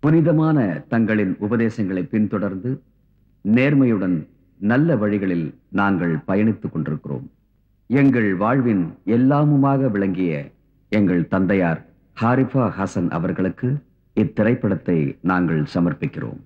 புனிதமான தங்களின் உபதேசங்களை பின்தொடர்ந்து நேர்மையுடன் நல்ல வழிகளில் நாங்கள் பயணித்துக் கொண்டிருக்கிறோம். எங்கள் வாழ்வின் எல்லாமுமாக விளங்கிய எங்கள் தந்தையார் ஹாரிஃபா ஹசன் அவர்களுக்கு இத்திரைப்படத்தை நாங்கள் சமர்ப்பிக்கிறோம்.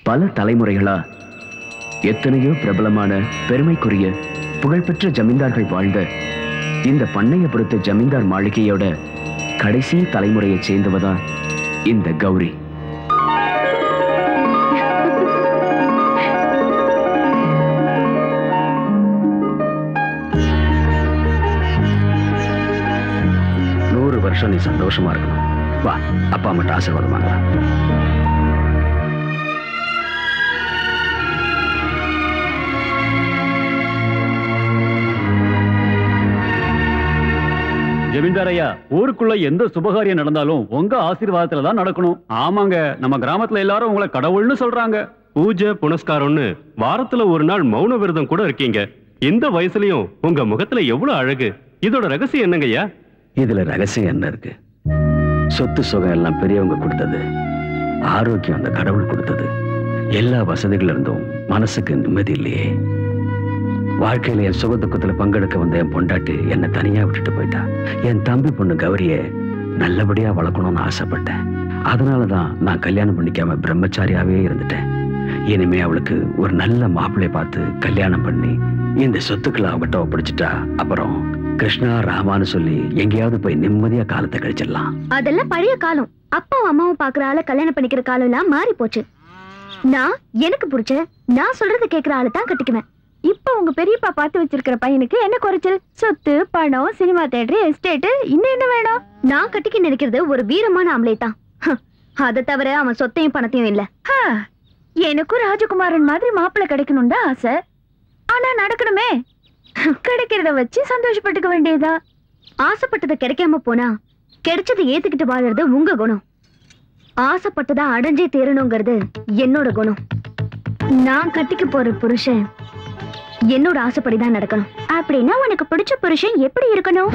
பல தலைமுறைகளா எத்தனையோ பிரபலமான பெருமைக்குரிய புகழ்பெற்ற ஜமீன்தார்கள் வாழ்ந்த இந்த பண்ணையபுரத்து ஜமீன்தார் மாளிகையோட கடைசி தலைமுறையை சேர்ந்தவதான் இந்த கௌரி. நூறு வருஷம் நீ சந்தோஷமா இருக்கணும். வா, அப்பா மட்டும் ஆசீர்வாதம் வாங்கலாம். ஜமீன்தார் ஐயா, ஊருக்குள்ள எந்த சுபகாரியம் நடந்தாலும் உங்க ஆசீர்வாதத்துல தான் நடக்கணும். ஆமாங்க, நம்ம கிராமத்துல எல்லாரும் உங்களை கடவுள்னு சொல்றாங்க. பூஜை புனஸ்காரம்னு வாரத்துல ஒரு நாள் மௌன விரதம் கூட இருக்கீங்க. இந்த வயசுலயும் உங்க முகத்துல எவ்வளவு அழகு. இதோட ரகசியம் என்னங்கய்யா? இதுல ரகசியம் என்ன இருக்கு? சொத்து சுகம் எல்லாம் பெரியவங்க கொடுத்தது, ஆரோக்கியம் அந்த கடவுள் கொடுத்தது. எல்லா வசதிகள் இருந்தும் மனசுக்கு நிம்மதி இல்லையே. வாழ்க்கையில என் சுக துக்கத்துல பங்கெடுக்க வந்த என் பொண்டாட்டி என்னை தனியா விட்டுட்டு போயிட்டா. என் தம்பி பொண்ணு கௌரிய நல்லபடியா வளர்க்கணும்னு ஆசைப்பட்டேன். அதனாலதான் நான் கல்யாணம் பண்ணிக்காம பிரம்மச்சாரியாவே இருந்துட்டேன். இனிமே அவளுக்கு ஒரு நல்ல மாப்பிள்ளைய பார்த்து கல்யாணம் பண்ணி இந்த சொத்துக்களை அவகிட்ட ஒப்படைச்சிட்டா அப்புறம் கிருஷ்ணா ராமான்னு சொல்லி எங்கேயாவது போய் நிம்மதியா காலத்தை கழிச்சிடலாம். அதெல்லாம் பழைய காலம். அப்பாவும் அம்மாவும் பாக்குற ஆளை கல்யாணம் பண்ணிக்கிற காலம் எல்லாம் மாறி போச்சு. நான் எனக்கு பிடிச்ச நான் சொல்றதை கேட்கிற ஆளு தான் கட்டிக்குவேன். இப்ப உங்க பெரியப்பா பார்த்து வச்சிருக்கிற பையனுக்கு என்ன குறைச்சல்? சொத்து, பணம், சினிமா தியேட்டர், எஸ்டேட், இன்னும் என்ன வேணும்? நான் கட்டிக்க நினைக்கிறது ஒரு வீரமான ஆம்பளை தான். அதை தவிர அவன் சொத்தையும் பணத்தையும் இல்ல. எனக்கும் ராஜகுமாரன் மாதிரி மாப்பிள்ளை கிடைக்கணும் தான் ஆசை. ஆனா நடக்கணுமே. கிடைக்கிறத வச்சு சந்தோஷப்பட்டுக்க வேண்டியதா. ஆசைப்பட்டதை கிடைக்காம போனா கிடைச்சதை ஏத்துக்கிட்டு வாழறது உங்க குணம். ஆசைப்பட்டதா அடைஞ்சே தீரணுங்கிறது என்னோட குணம். நான் கட்டிக்க போற புருஷன் என்னோட ஆசைப்படிதான் நடக்கணும். அப்படின்னா உனக்கு பிடிச்ச புருஷன் எப்படி இருக்கணும்?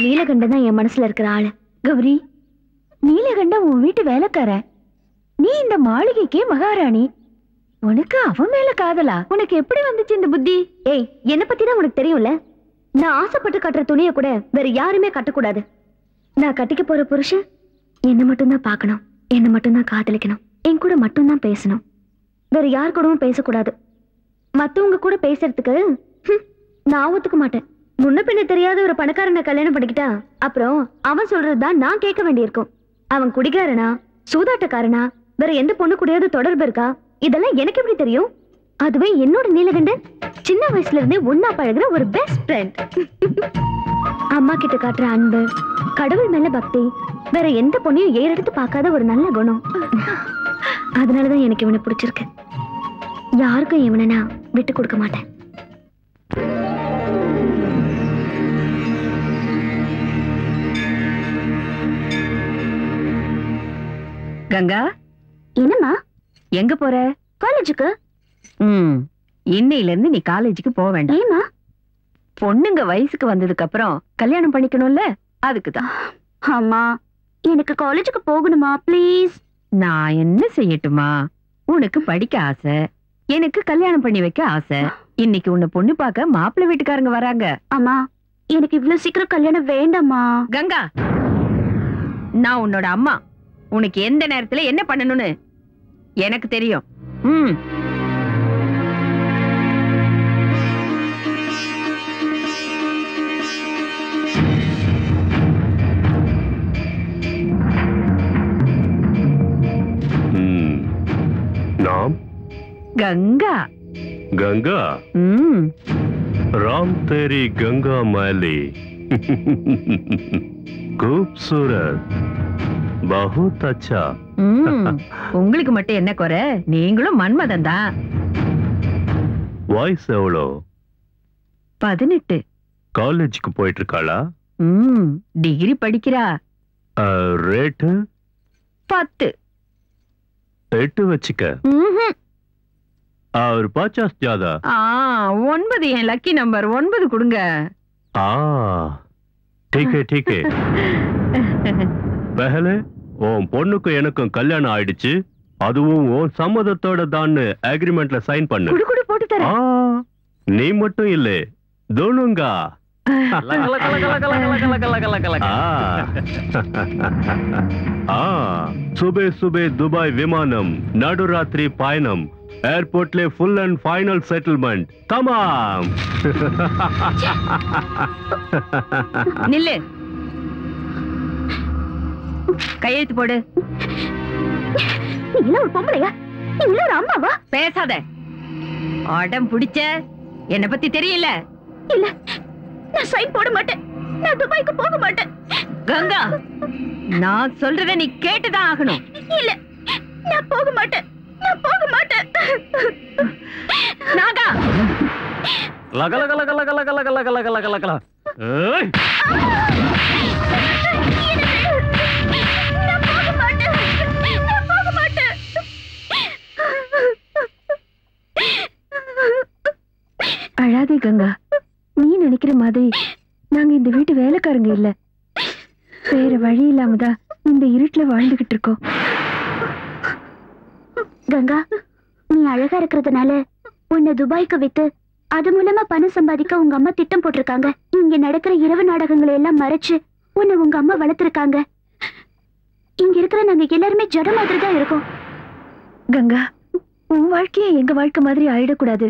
நீலகண்டன் என் மனசுல இருக்கிற ஆளு. கௌரி, நீலகண்டன் உன் வீட்டு வேலைக்கார, நீ இந்த மாளிகைக்கே மகாராணி. உனக்கு அவன் மேல காதலா? உனக்கு எப்படி வந்துச்சு இந்த புத்தி? ஏய், என்ன பத்தி தான் உனக்கு தெரியும்ல. நான் ஆசைப்பட்டு கட்டுற துணியை கூட வேற யாருமே கட்டக்கூடாது. நான் கட்டிக்க போற புருஷன் என்ன மட்டும்தான் பார்க்கணும், என்ன மட்டும்தான் காதலிக்கணும், என் கூட மட்டும்தான் பேசணும், வேற யார் கூடவும் பேசக்கூடாது. மத்தவங்க கூட பேசுறதுக்கு நான் ஒத்துக்க மாட்டேன். முன்ன பின்ன தெரியாத ஒரு பணக்காரனை கல்யாணம் பண்ணிக்கிட்டா அப்புறம் அவன் சொல்றதுதான் நான் கேட்க வேண்டியிருக்கும். அவன் குடிகாரனா, சூதாட்டக்காரனா, வேற எந்த பொண்ணு கூடயாவது தொடர்பு இருக்கா, இதெல்லாம் எனக்கு எப்படி தெரியும்? அதுவே என்னோட நீலகண்டன் சின்ன வயசுல இருந்தே ஒன்னா பழகுற ஒரு பெஸ்ட் ஃப்ரெண்ட். அம்மா கிட்ட காட்டுற அன்பு, கடவுள் மேல பக்தி, வேற எந்த பொண்ணையும் ஏறெடுத்து பார்க்காத ஒரு நல்ல குணம். அதனாலதான் எனக்கு இவனை பிடிச்சிருக்கு. யாருக்கும் இவனை நான் விட்டு கொடுக்க மாட்டேன். கங்கா, என்னம்மா? எங்க போற? காலேஜுக்கு. இன்னையில இருந்து நீ காலேஜுக்கு போக வேண்டாம். ஏமா? பொண்ணுங்க வயசுக்கு வந்ததுக்கு அப்புறம் கல்யாணம் பண்ணிக்கணும்ல, அதுக்குதான். அம்மா, எனக்கு காலேஜுக்கு போகணுமா ப்ளீஸ். நான் என்ன செய்யட்டுமா? உனக்கு படிக்க ஆசை, எனக்கு கல்யாணம் பண்ணி வைக்க ஆசை. இன்னைக்கு உன்னை பொண்ணு பார்க்க மாப்பிள்ளை வீட்டுக்காரங்க வராங்க. அம்மா, எனக்கு இவ்வளவு சீக்கிரம் கல்யாணம் வேண்டாமா? கங்கா, நான் உன்னோட அம்மா. உனக்கு எந்த நேரத்துல என்ன பண்ணணும்னு எனக்கு தெரியும். நாம் கங்கா. गंगा राम तेरी गंगा मैली खूबसूरत बहुत अच्छा. உங்களுக்கு மட்டும் என்ன குறை? நீங்களும் மன்மதன் தான். வாய்ஸ் எவ்வளோ? 18. காலேஜுக்கு போயிட்டு இருக்காளா? டிகிரி படிக்கிறா. ரேட்டு 10. 8 வச்சுக்க. और 50 ज्यादा. 9 என் லக்கி நம்பர். 9 கொடுங்க. ठीक है ठीक है. पहले உன் பொண்ணுக்கு எனக்கும் கல்யாணம் ஆயிடுச்சு, அதுவும் உன் சம்மதத்தோட தான் அக்ரிமெண்ட்ல சைன் பண்ணு. குடு போட்டு தரேன். நீ மட்டும் இல்ல, தோனுங்கா. सुबह सुबह दुबई विमानम, नडुरात्रि पायनम, एयरपोर्ट ले फुल एंड फाइनल सेटलमेंट तमाम. நில்லு, கையெழுத்து போடு. நீ ஒரு பொம்பளையா? நீ ஒரு அம்மாவா? பேசாத. ஆடம் பிடிச்ச என்ன பத்தி தெரியல. இல்ல, நான் சைன் போட மாட்டேன். நான் துபாய்க்கு போக மாட்டேன். கங்கா, நான் சொல்றத நீ கேட்டுதான் ஆகணும். இல்ல, நான் போக மாட்டேன். நான் போக மாட்டேன். நாகா, லக லக லக லக லக லக லக லக லக லக. ஏய், நான் போக மாட்டேன். நான் போக மாட்டேன். அழாதே கங்கா. நீ நினைக்கிற மாதிரி நாங்க இந்த வீட்டு வேலைக்காரங்க இல்ல. வேற வழி இல்லாமதான் இந்த இருட்டுல வாழ்ந்துகிட்டு இருக்கோம். கங்கா, நீ அழகா இருக்கிறதுனால உன்னை துபாய்க்கு வித்து அது மூலமா பணம் சம்பாதிக்க உங்க அம்மா திட்டம் போட்டிருக்காங்க. இங்க நடக்கிற இரவு நாடகங்களை எல்லாம் மறைச்சு உன்னை உங்க அம்மா வளர்த்திருக்காங்க. இங்க இருக்கிற நாங்க எல்லாருமே ஜட மாதிரி தான் இருக்கோம். கங்கா, உன் வாழ்க்கைய எங்க வாழ்க்கை மாதிரி ஆயிடக்கூடாது.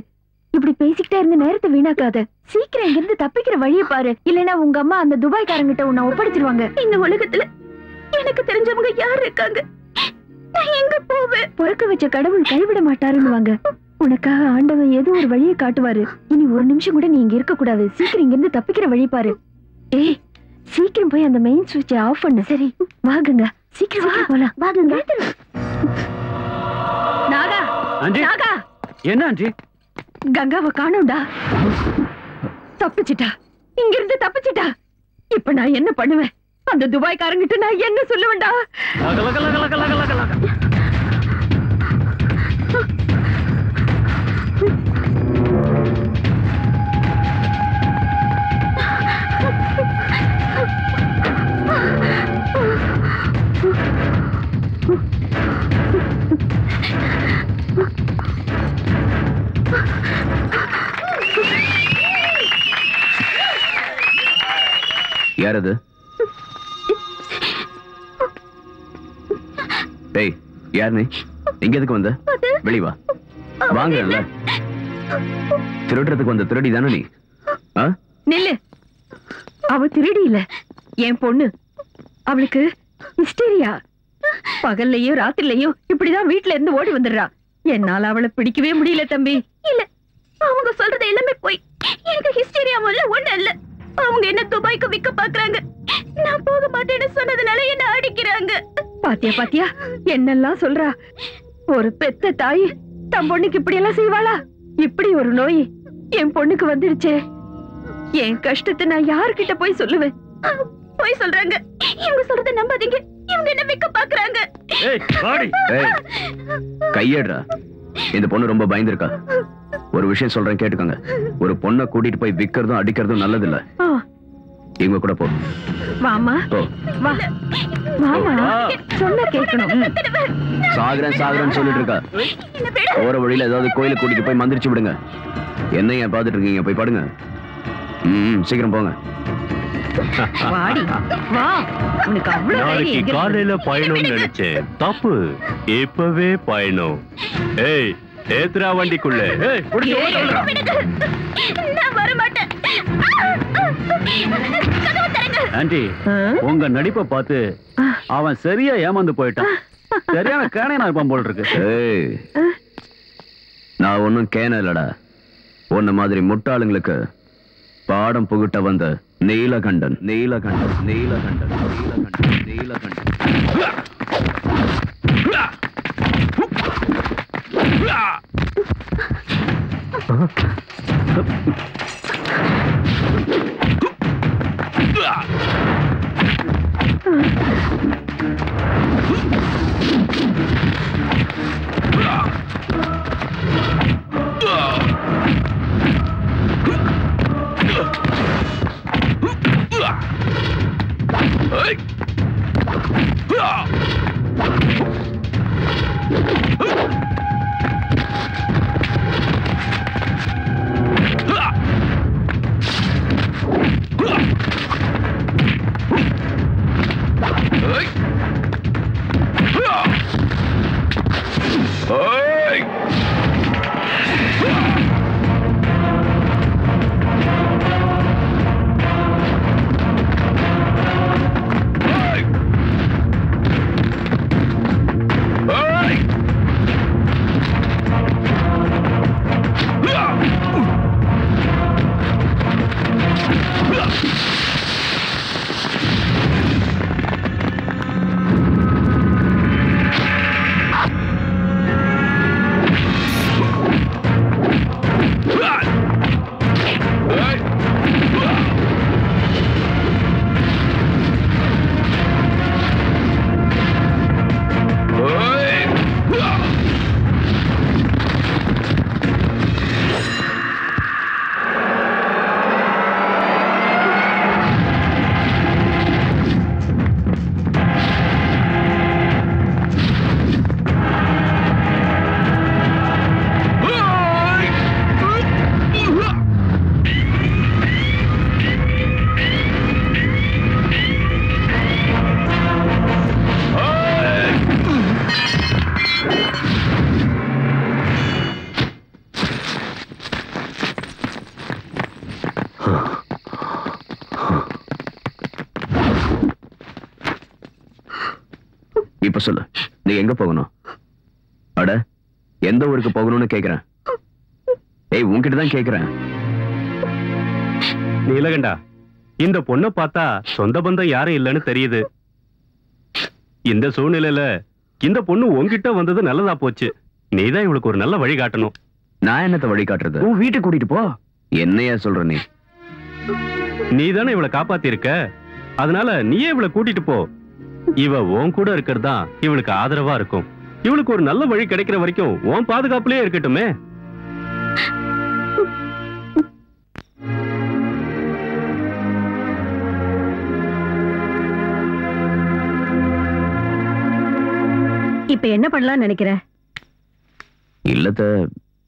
இப்படி பேசிக்கிட்டே இருந்த நேரத்தை வீணாக்காத. சீக்கிரம் இங்க இருந்து தப்பிக்கிற வழியை பாரு. இல்லைன்னா உங்க அம்மா அந்த துபாய்க்காரங்கிட்ட உன்னை ஒப்படைச்சிருவாங்க. இந்த உலகத்துல எனக்கு தெரிஞ்சவங்க யார் இருக்காங்க? நான் எங்க போவேன்? பொறுக்க வச்ச கடவுள் கைவிட மாட்டாருன்னுவாங்க. உனக்காக ஆண்டவன் ஏதோ ஒரு வழியை காட்டுவாரு. இனி ஒரு நிமிஷம் கூட நீ இங்க இருக்க கூடாது. சீக்கிரம் இங்க இருந்து தப்பிக்கிற வழி பாரு. ஏய், சீக்கிரம் போய் அந்த மெயின் சுவிட்சை ஆஃப் பண்ணு. சரி, வாங்குங்க. சீக்கிரம் போலாம். வாங்குங்க. நாகா, ஆண்டி. நாகா, என்ன ஆண்டி? கங்காவை காணோம்டா. தப்பிச்சிட்டா, இங்க இருந்து தப்பிச்சிட்டா. இப்ப நான் என்ன பண்ணுவேன்? அந்த துபாய்க்காரங்கிட்ட நான் என்ன சொல்லுவேன்டா? லக லக லக லக லக லக லக. யார் அது? ஏய், யார் நீ? எங்க எதுக்கு வந்த? வெளிய வா. வாங்கல. திருடுறதுக்கு வந்த திருடி தானே நீ? நில்லு. அவ திருடி இல்ல, என் பொண்ணு. அவளுக்கு ஹிஸ்டீரியா. பகல்லையும் ராத்திரிலையும் இப்படிதான் வீட்டுல இருந்து ஓடி வந்துடுறா. என்னால அவளை பிடிக்கவே முடியல தம்பி. இல்ல, அவங்க சொல்றது எல்லாமே போய். எனக்கு ஹிஸ்டீரியா இல்ல, ஒண்ணு இல்ல. அவங்க என்ன துபாய்க்கு விக்க பாக்குறாங்க. நான் போக மாட்டேன்னு சொன்னதுனால என்ன அடிக்கிறாங்க. பாத்தியா பாத்தியா என்னெல்லாம் சொல்றா. ஒரு பெத்த தாய் தன் பொண்ணுக்கு இப்படி எல்லாம் செய்வாளா? இப்படி ஒரு நோய் என் பொண்ணுக்கு வந்துடுச்சே. என் கஷ்டத்தை நான் யார்கிட்ட போய் சொல்லுவேன்? போய் சொல்றாங்க. இவங்க சொல்றத நம்பாதீங்க. இவங்க என்ன விக்க பாக்குறாங்க. ஏய், வாடி. ஏய், கையேடுறா. இந்த பொண்ணு ரொம்ப பயந்துருக்கா. ஒரு விஷயம் சொல்றேன், கேட்டுக்கோங்க. ஒரு பொண்ணை கூட்டிட்டு போய் விக்கிறதும் அடிக்கிறதும் நல்லதில்ல. இவங்க கூட போ. வாமா, வா. வாமா, சொன்ன கேட்கணும். சாகுறேன் சாகுறேன்னு சொல்லிட்டு இருக்கா. போற வழியில ஏதாவது கோயிலுக்கு கூட்டிட்டு போய் மந்திரிச்சு விடுங்க. என்ன ஏன் பாத்துட்டு இருக்கீங்க? போய் பாடுங்க. சீக்கிரம் போங்க. வாடி, வா. உனக்கு அவ்வளவு நாளைக்கு காலையில பயணம் நினைச்சேன். தப்பு, இப்பவே பயணம். ஏய், ஏத்ரா வண்டிக்குள்ள. ஏய், நான் வர மாட்டேன். ஆண்டி, உங்க நடிப்பை பார்த்து அவன் சரியா ஏமாந்து போயிட்டான். சரியான கேனையா இருப்பான் போல் இருக்கு. ஏய், நான் ஒன்னும் கேன இல்லடா. உன்ன மாதிரி முட்டாளுங்களுக்கு பாடம் புகுட்ட வந்த நீலகண்டன். நீலகண்டன் நீலகண்டன் நீலகண்டன் நீலகண்டன். இப்ப சொல்லு, நீ எங்க போகணும்? அட, எந்த ஊருக்கு போகணும்னு கேக்குறேன். ஏய், உன்கிட்ட தான் கேக்குறேன். நீலகண்டா, இந்த பொண்ணை பார்த்தா சொந்த பந்தம் யாரும் இல்லைன்னு தெரியுது. இந்த சூழ்நிலையில இந்த பொண்ணு உன்கிட்ட வந்தது நல்லதா போச்சு. நீதான் இவளுக்கு ஒரு நல்ல வழி காட்டணும். நான் என்னத்த வழி காட்டுறது? உன் வீட்டுக்கு கூட்டிட்டு போ. என்னையா சொல்ற நீ? நீதானே இவளை காப்பாத்தி இருக்க, அதனால நீயே இவளை கூட்டிட்டு போ. இவ உன் கூட இருக்கிறதா இவளுக்கு ஆதரவா இருக்கும். இவளுக்கு ஒரு நல்ல வழி கிடைக்கிற வரைக்கும் உன் பாதுகாப்புலயே இருக்கட்டுமே. இப்ப என்ன பண்ணலாம் நினைக்கிற? இல்லத்த,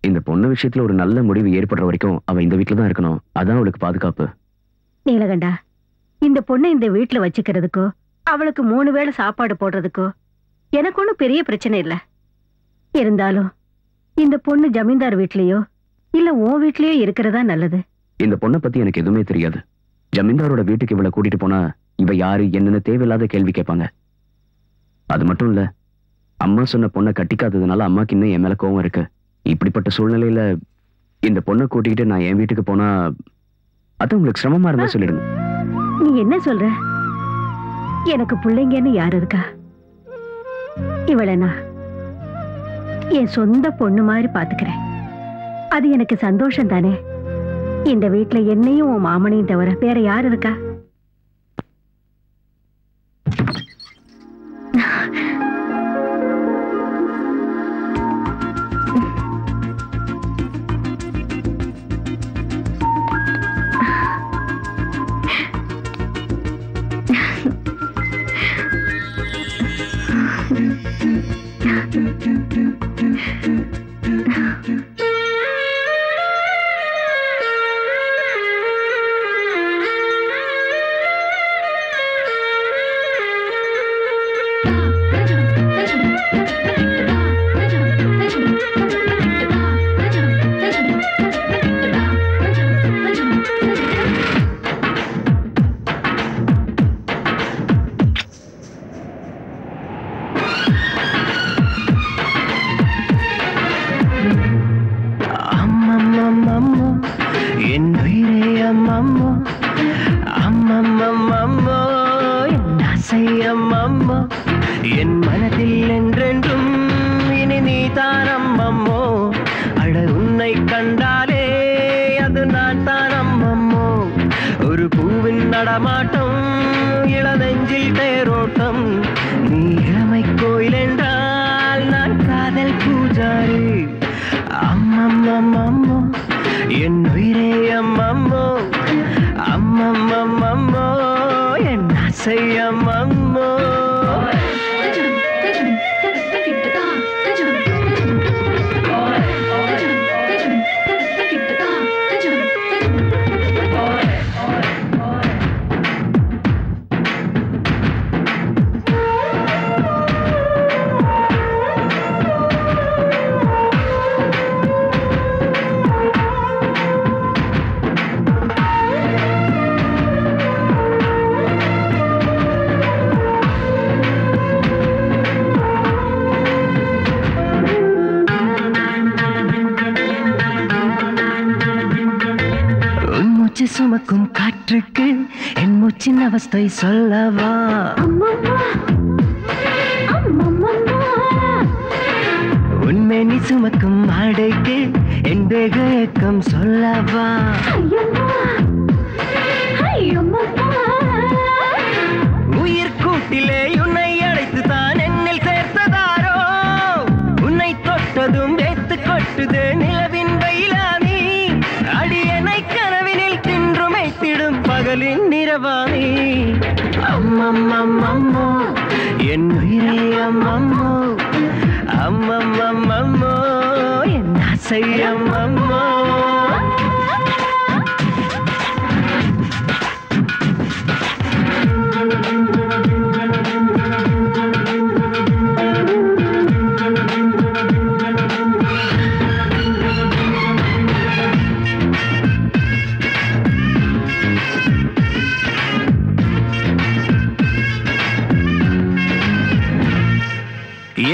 இந்த பொண்ணு விஷயத்துல ஒரு நல்ல முடிவு ஏற்படுற வரைக்கும் அவ இந்த வீட்டுல தான் இருக்கணும். அதான் அவளுக்கு பாதுகாப்பு. நீலகண்டா, இந்த பொண்ணை இந்த வீட்டுல வச்சுக்கிறதுக்கோ அவளுக்கு 3 வேளை சாப்பாடு போடுறதுக்கோ எனக்கு ஒண்ணும் பெரிய பிரச்சனை இல்ல. இருந்தாலும் இந்த பொண்ணு ஜமீன்தார் வீட்லயோ இல்ல உன் வீட்லயோ இருக்கிறதா நல்லது. இந்த பொண்ணை பத்தி எனக்கு எதுவுமே தெரியாது. ஜமீன்தாரோட வீட்டுக்கு இவளை கூட்டிட்டு போனா இவ யாரு என்னன்னு தேவையில்லாத கேள்வி கேட்பாங்க. அது மட்டும் இல்ல, அம்மா சொன்ன பொண்ணை கட்டிக்காததுனால அம்மாக்கு இன்னும் என் மேல கோவம் இருக்கு. இப்படிப்பட்ட சூழ்நிலையில இந்த பொண்ணை கூட்டிக்கிட்டு நான் என் வீட்டுக்கு போனா அது உங்களுக்கு சிரமமா இருந்தா சொல்லிடுங்க. நீ என்ன சொல்ற? எனக்கு பிள்ளைங்கன்னு யாரு இருக்கா? இவளை நான் என் சொந்த பொண்ணு மாதிரி பாத்துக்கிறேன். அது எனக்கு சந்தோஷம் தானே. இந்த வீட்டுல என்னையும் உன் மாமனையும் தவிர வேற யாரு இருக்கா? என் மனதில் என்றென்றும் இனி நீ தானம்மம்மோ. அட உன்னை கண்டாலே அது நான் தானம்மம்மோ. ஒரு பூவின் நடமாட்டம், இளநெஞ்சில் தேரோட்டம். நீ இளமை கோயில் என்றால் நான் காதல் பூஜாரி. அம்மம்மம்மம்மோ என் உயிரே அம்மம்மோ. அம்மம்மம்மம்மோ என் ஆசையம்மோ சுமக்கும் காற்றுக்கு என் மூச்சின் அவஸ்தை சொல்லவா உண்மை நீ சுமக்கும் ஆடைக்கு என் தேக ஏக்கம் சொல்லவா உயிர் கூட்டிலே உன்னை அழைத்து தான் என்னில் சேர்த்ததாரோ உன்னை தொட்டதும் வேத்து கொட்டுது நிலவின் வெயிலானி அடியனை கனவினில் தின்றுமைத்திடும் பகலின் நிறவானி அம்மம்மம்மம்மோ என் உயிரே அம்மம்மோ அம்மம்மம்மம்மோ என் ஆசை அம்மம்மோ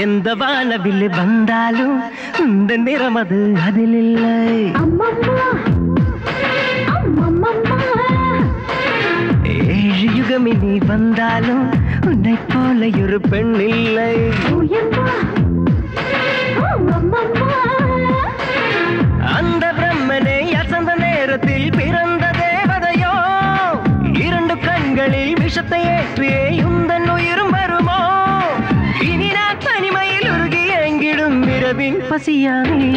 எந்த வானவில் வந்தாலும் இந்த நிறம் அது அதில் இல்லை ஏழு யுகம் இனி வந்தாலும் உன்னை போல ஒரு பெண் இல்லை அந்த பிரம்மனை அசந்த நேரத்தில் பிறந்த தேவதையோ இரண்டு கண்களில் விஷத்தை ஏற்றியே உந்தன் உயிரும் வருமோ இனி நான் தனிமையில் உருகி எங்கிடும் இரவின் பசியானி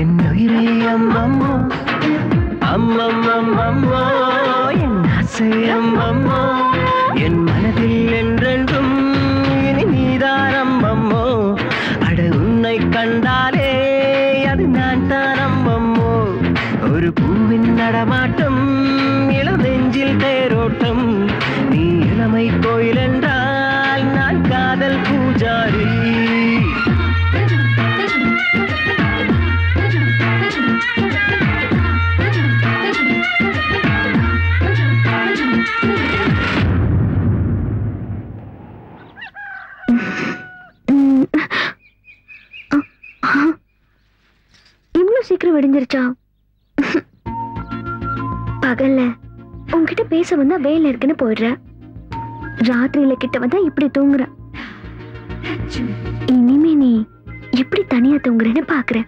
என் உயிரே அம்மம்மோ அம்மம்மம்மம்மோ என் ஆசை அம்மம்மோ என் மனதில் என்றென்றும் இனி நீதான் அம்மம்மோ அட உன்னை கண்டாலே அது நான் தான் அம்மம்மோ ஒரு பூவின் நடமாட்டம் இளம் நெஞ்சில் தேரோட்டம் நீ இளமை கோயில் என்றால் நான் காதல் பூஜாரி இவ்வளவு சீக்கிரம் விடிஞ்சிருச்சா? பகல்ல உன்கிட்ட பேச வந்தா வேலை இருக்குன்னு போயிடுற, ராத்திரியில கிட்ட வந்தா இப்படி தூங்குற. இனிமே நீ எப்படி தனியா தூங்குறேன்னு பாக்குற.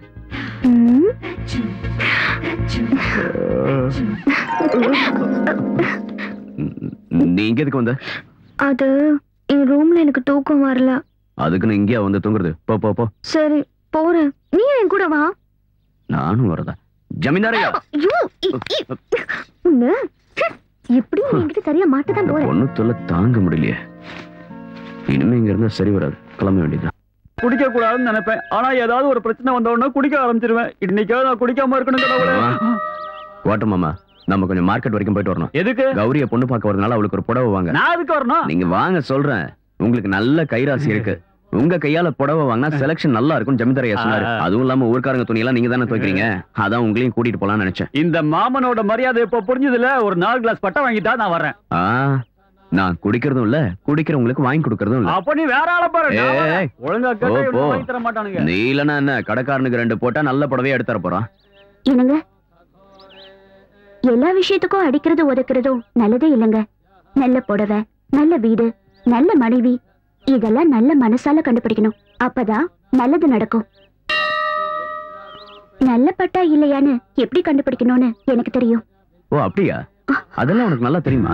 நீங்க எதுக்கு வந்த? அது என் ரூம்ல எனக்கு தூக்கம் வரல. அதுக்கு நான் இங்கேயா வந்து தூங்குறது? போ போ போ. சரி போறேன், நீ என் கூட வா. நானும் வரதா? ஜமீன்தாரையா உன்ன எப்படி என்கிட்ட சரியா மாட்டதான் போறேன். ஒண்ணு தொல்லை தாங்க முடியலையே. இனிமே இங்க இருந்தா சரி வராது, கிளம்ப வேண்டியதுதான். குடிக்க கூடாதுன்னு நினைப்பேன், ஆனா ஏதாவது ஒரு பிரச்சனை வந்த உடனே குடிக்க ஆரம்பிச்சிருவேன். இன்னைக்காவது நான் குடிக்காம இருக்கணும் கடவுளே. வாட்டர் மாமா, நம்ம கொஞ்சம் மார்க்கெட் வரைக்கும் போயிட்டு வரணும். எதுக்கு? கௌரிய பொண்ணு பார்க்க வரதுனால அவளுக்கு ஒரு புடவை வாங்க. நான் அதுக்கு வரணும்? நீங்க வாங்க சொல்றேன், உங்களுக்கு நல்ல கைராசி இருக்கு. உங்க கையால புடவை வாங்கினா செலக்ஷன் நல்லா இருக்கும் ஜமீன்தாரையா சொன்னாரு. அதுவும் இல்லாம ஊர்க்காரங்க துணியெல்லாம் நீங்க தானே துவைக்கிறீங்க, அதான் உங்களையும் கூட்டிட்டு போலாம்னு நினைச்சேன். இந்த மாமனோட மரியாதை இப்ப புரிஞ்சதுல ஒரு 4 கிளாஸ் பட்டை வாங்கிட்டா நான் வரேன். நான் குடிக்கிறதும் இல்ல, குடிக்கிறவங்களுக்கு வாங்கி கொடுக்கறதும் இல்ல. அப்ப நீ வேற ஆள பாரு. ஒழுங்கா கேட்டு வாங்கி தர மாட்டானுங்க. நீ இல்லனா என்ன, கடைக்காரனுக்கு 2 போட்டா நல்ல புடவையை எடுத்து தர போறான். என்னங்க, எல்லா விஷயத்துக்கும் அடிக்கிறது உதைக்கிறதும் நல்லதே இல்லைங்க. நல்ல புடவை, நல்ல வீடு, நல்ல மனைவி, இதெல்லாம் நல்ல மனசால கண்டுபிடிக்கணும். அப்பதான் நல்லது நடக்கும். நல்ல பட்டா இல்லையான்னு எப்படி கண்டுபிடிக்கணும்னு எனக்கு தெரியும். ஓ அப்படியா? அதெல்லாம் உனக்கு நல்லா தெரியுமா?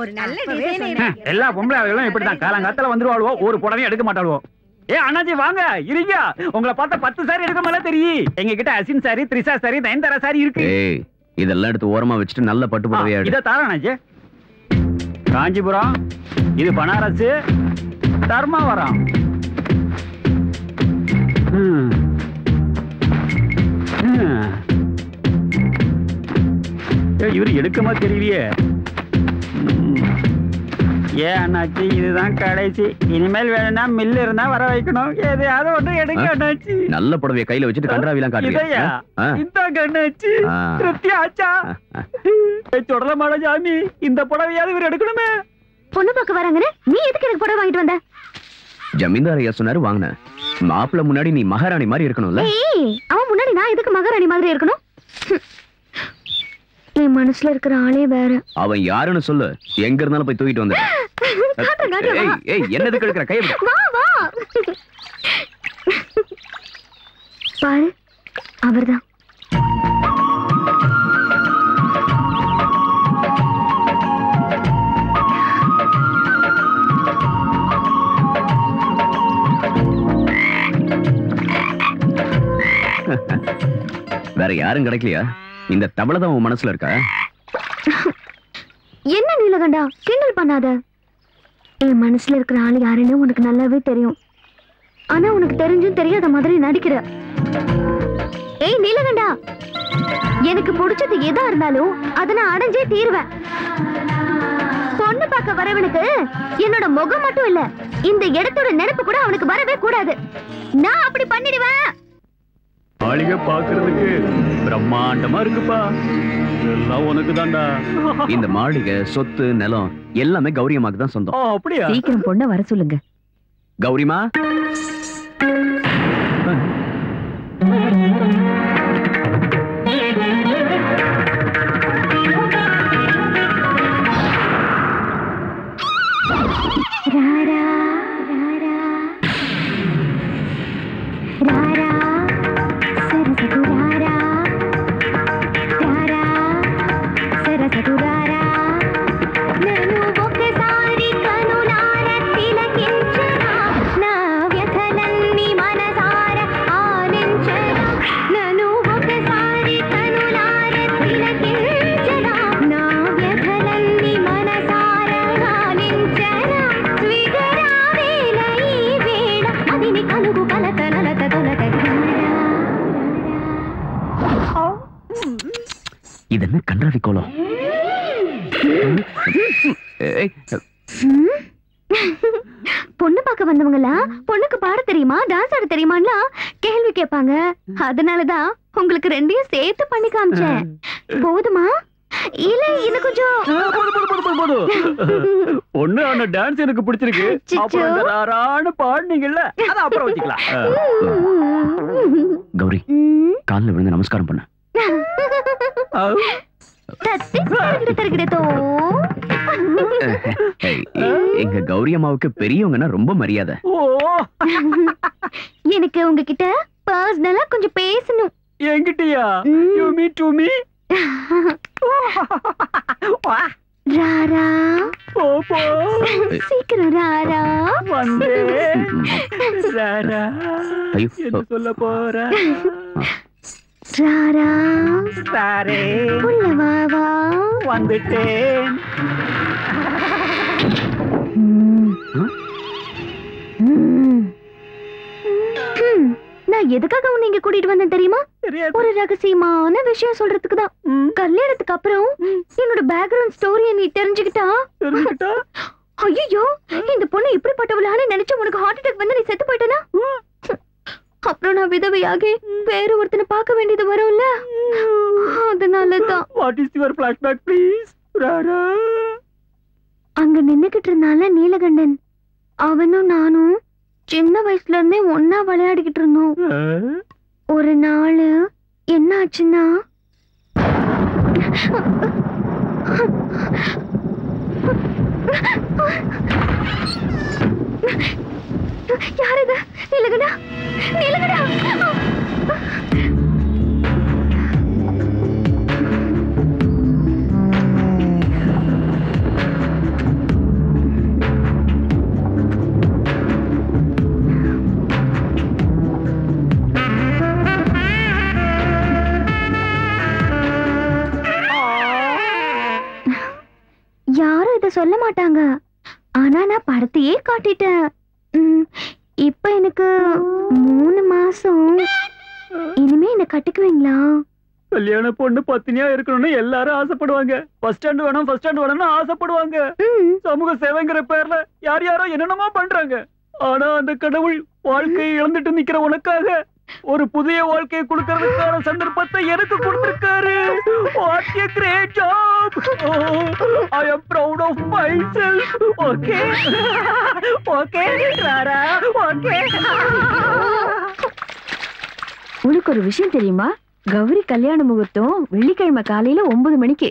ஒரு நல்ல டிசைன். எல்லா பொம்பளைகளும் இப்படிதான் காலங்காத்தால வந்துருவாளுவோ, ஒரு புடவையும் எடுக்க மாட்டாளுவோ. ஏ அண்ணாச்சி வாங்க இருங்க. உங்களை பார்த்தா 10 சாரி எடுக்க மேல தெரியும். எங்க கிட்ட Asin sorry, Trisha sorry, Nayanthara sorry இருக்கு. ஏய் இதெல்லாம் எடுத்து ஓரமா வச்சுட்டு நல்ல பட்டு புடவையா எடு. இத தாரா அண்ணாச்சி. காஞ்சிபுரம், இது பனாரஸ், தர்மாவரம். இவரு எடுக்கமா தெரியலையே. ஏன் அண்ணாச்சி இதுதான் கடைசி. இனிமேல் வேணும்னா மில்லு இருந்தா வர வைக்கணும். எதையாவது ஒண்ணு எடுங்க அண்ணாச்சி. நல்ல புடவைய கையில வச்சுட்டு கன்றாவிலாம் காட்டுறியா? இந்த அண்ணாச்சி திருப்தி ஆச்சா? தொடர மாட ஜாமி, இந்த புடவையாவது இவர் எடுக்கணுமே. பொண்ணு பார்க்க வராங்கன்னு நீ எதுக்கு எனக்கு புடவை வாங்கிட்டு வந்த? ஜமீன்தார் ஐயா சொன்னாரு வாங்கின. மாப்பிள்ள முன்னாடி நீ மகாராணி மாதிரி இருக்கணும்ல. அவன் முன்னாடி நான் எதுக்கு மகாராணி மாதிரி இருக்கணும்? என் மனசுல இருக்கிற ஆளே வேற. அவன் யாருன்னு சொல்லு, எங்க இருந்தாலும் போய் தூக்கிட்டு வந்து. என்னது கெடுக்கிற கையை வா வா பாரு, அவர்தான். வேற யாரும் கிடைக்கலையா? இந்த தவளை தான் உன் மனசுல இருக்கா? என்ன நீலகண்டா, கிண்டல் பண்ணாத. என் மனசுல இருக்கிற ஆள் யாருன்னு உனக்கு நல்லாவே தெரியும். ஆனா உனக்கு தெரிஞ்சும் தெரியாத மாதிரி நடிக்கிற. ஏய் நீலகண்டா, எனக்கு பிடிச்சது எதா இருந்தாலும் அதை நான் அடைஞ்சே தீருவேன். பொண்ணு பார்க்க வரவனுக்கு என்னோட முகம் மட்டும் இல்ல, இந்த இடத்தோட நினைப்பு கூட அவனுக்கு வரவே கூடாது. நான் அப்படி பண்ணிடுவேன். மாளிகை பாக்குறதுக்கு பிரம்மாண்டமா இருக்குப்பா. எல்லாம் உனக்கு தான்டா. இந்த மாளிகை, சொத்து, நிலம் எல்லாமே கௌரியமாக்கு தான் சொந்தம். அப்படியா? சீக்கிரம் பொண்ண வர சொல்லுங்க. கௌரிமா, இதென்ன கன்றாவி கோலம்? பொண்ணு பார்க்க வந்தவங்களா பொண்ணுக்கு பாட தெரியுமா, டான்ஸ் ஆட தெரியுமான்னு கேள்வி கேட்பாங்க. அதனாலதான் உங்களுக்கு ரெண்டையும் சேர்த்து பண்ணி காமிச்சேன். போதுமா இல்ல இன்னும் கொஞ்சம்? பொண்ணு ஆன டான்ஸ் எனக்கு பிடிச்சிருக்கு. அப்புறம் இந்த ராரான பாடுனீங்கல்ல, அத அப்புறம் வச்சுக்கலாம். கௌரி, கால்ல விழுந்து நமஸ்காரம் பண்ணு. எங்க கௌரி அம்மாவுக்கு பெரியவங்கன்னா ரொம்ப மரியாதை. எனக்கு உங்ககிட்ட பர்சனலா கொஞ்சம் பேசணும். என்கிட்டயா? You me to me? ராரா, போ சீக்கிரம் ராரா. வந்து ராரா, என்ன சொல்ல போற? ராரா சாரே, உள்ள வா வா. வந்துட்டேன். நான் எதுக்காக உன்னை இங்க கூட்டிட்டு வந்தேன் தெரியுமா? ஒரு ரகசியமான விஷயம் சொல்றதுக்கு தான். கல்யாணத்துக்கு அப்புறம் என்னோட பேக்ரவுண்ட் ஸ்டோரிய நீ தெரிஞ்சுக்கிட்டா, ஐயோ இந்த பொண்ணு இப்படிப்பட்டவளான்னு நினைச்சு உனக்கு ஹார்ட் அட்டாக் வந்து நீ செத்து போயிட்டனா, அப்புறம் நான் விதவையாகி வேற ஒருத்தனை பார்க்க வேண்டியது வரும்ல. அதனாலதான். What is your flashback please? Rara, அங்க நின்னுகிட்டு இருந்தால நீலகண்டன், அவனும் நானும் சின்ன வயசுல இருந்தே ஒன்னா விளையாடிக்கிட்டு இருந்தோம். ஒரு நாள் என்ன ஆச்சுன்னா, யாரது? நீலகண்டா, நீலகண்டா. சொல்ல மாட்டாங்க. ஆனா நான் படத்தையே காட்டிட்டேன். இப்ப எனக்கு 3 மாசம். இனிமே என்ன கட்டுக்குவீங்களா? கல்யாண பொண்ணு பத்தினியா இருக்கணும்னு எல்லாரும் ஆசைப்படுவாங்க. ஃபர்ஸ்ட் ஸ்டாண்ட் வேணும்னு ஆசைப்படுவாங்க. சமூக சேவைங்கிற பேர்ல யார் யாரோ என்னென்னமோ பண்றாங்க. ஆனா அந்த கடவுள் வாழ்க்கையை இழந்துட்டு நிக்கிற உனக்காக ஒரு புதிய வாழ்க்கையை கொடுக்கறதுக்கான சந்தர்ப்பத்தை எனக்கு கொடுத்திருக்காரு. What a great job! I am proud of myself. Okay? Okay, Clara? Okay? உனக்கு ஒரு விஷயம் தெரியுமா? கௌரி கல்யாண முகூர்த்தம் வெள்ளிக்கிழமை காலையில 9 மணிக்கு.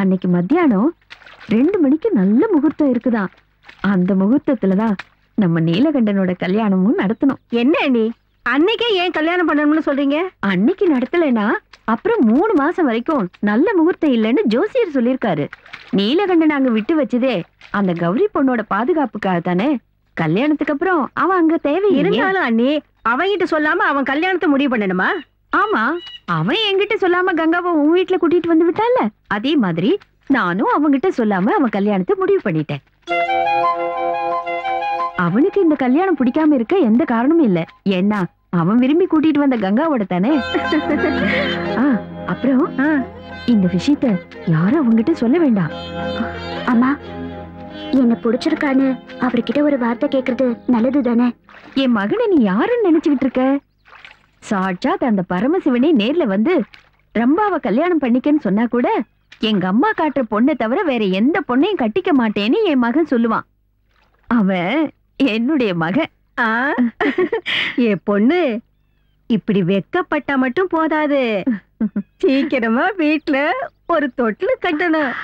அன்னைக்கு மத்தியானம் 2 மணிக்கு நல்ல முகூர்த்தம் இருக்குதான். அந்த முகூர்த்தத்துலதான் நம்ம நீலகண்டனோட கல்யாணமும் நடத்தணும். என்ன நீ அன்னைக்கே ஏன் கல்யாணம் பண்ணணும்னு சொல்றீங்க? அன்னைக்கு நடத்தலைன்னா அப்புறம் 3 மாசம் வரைக்கும் நல்ல முகூர்த்தம் இல்லைன்னு ஜோசியர் சொல்லிருக்காரு. நீலகண்டன் அங்க விட்டு வச்சதே அந்த கௌரி பொண்ணோட பாதுகாப்புக்காக தானே. கல்யாணத்துக்கு அப்புறம் அவன் அங்க தேவை இருந்தாலும் அண்ணி அவங்கிட்ட சொல்லாம அவன் கல்யாணத்தை முடிவு பண்ணணுமா? ஆமா, அவன் என்கிட்ட சொல்லாம கங்காவை உன் வீட்டுல கூட்டிட்டு வந்து விட்டால, அதே மாதிரி நானும் அவங்கிட்ட சொல்லாம அவன் கல்யாணத்தை முடிவு பண்ணிட்டேன். அவனுக்கு இந்த கல்யாணம் பிடிக்காம இருக்க எந்த காரணமும் இல்ல. ஏன்னா அவன் விரும்பி கூட்டிட்டு வந்த கங்காவோட தானே. அப்புறம் இந்த விஷயத்த யாரும் அவங்கிட்ட சொல்ல வேண்டாம். அம்மா, என்ன பிடிச்சிருக்கான்னு அவர்கிட்ட ஒரு வார்த்தை கேக்குறது நல்லது தானே? என் மகனை நீ யாருன்னு நினைச்சுக்கிட்டு இருக்க? சாட்சாத் அந்த பரமசிவனே நேர்ல வந்து ரம்பாவை கல்யாணம் பண்ணிக்கன்னு சொன்னா கூட எங்க அம்மா காட்டுற பொண்ணை தவிர வேற எந்த பொண்ணையும் கட்டிக்க மாட்டேன்னு என் மகன் சொல்லுவான். அவன் என்னுடைய மகன். என் பொண்ணு இப்படி வெக்கப்பட்டா மட்டும் போதாது, சீக்கிரமா வீட்டுல ஒரு தொட்டில கட்டணும்.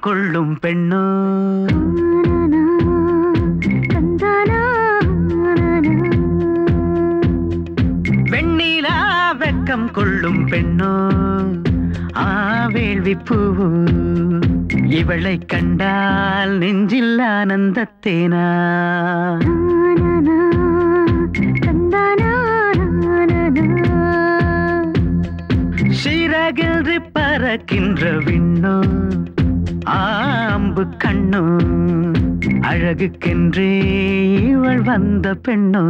கொள்ளும் பெண்ணோ வெண்ணிலா வெக்கம் கொள்ளும் பெண்ணோ ஆவேள்வி பூவு இவளை கண்டால் நெஞ்சில் ஆனந்தத்தேனா சிறகின்றி பறக்கின்ற விண்ணோ ஆம்பு கண்ணோ அழகுக்கென்றே இவள் வந்த பெண்ணோ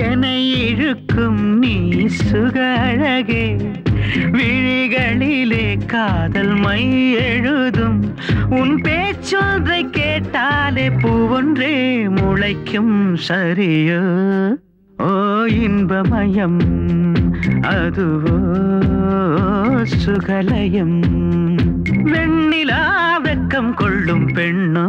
என்னை இழுக்கும் நீ சுக அழகே விழிகளிலே காதல் மை எழுதும் உன் பேச்சொன்றை கேட்டாலே பூவொன்றே முளைக்கும் சரியோ ஓ இன்பமயம் அதுவோ சுகலயம் வெண்ணிலா வெக்கம் கொள்ளும் பெண்ணோ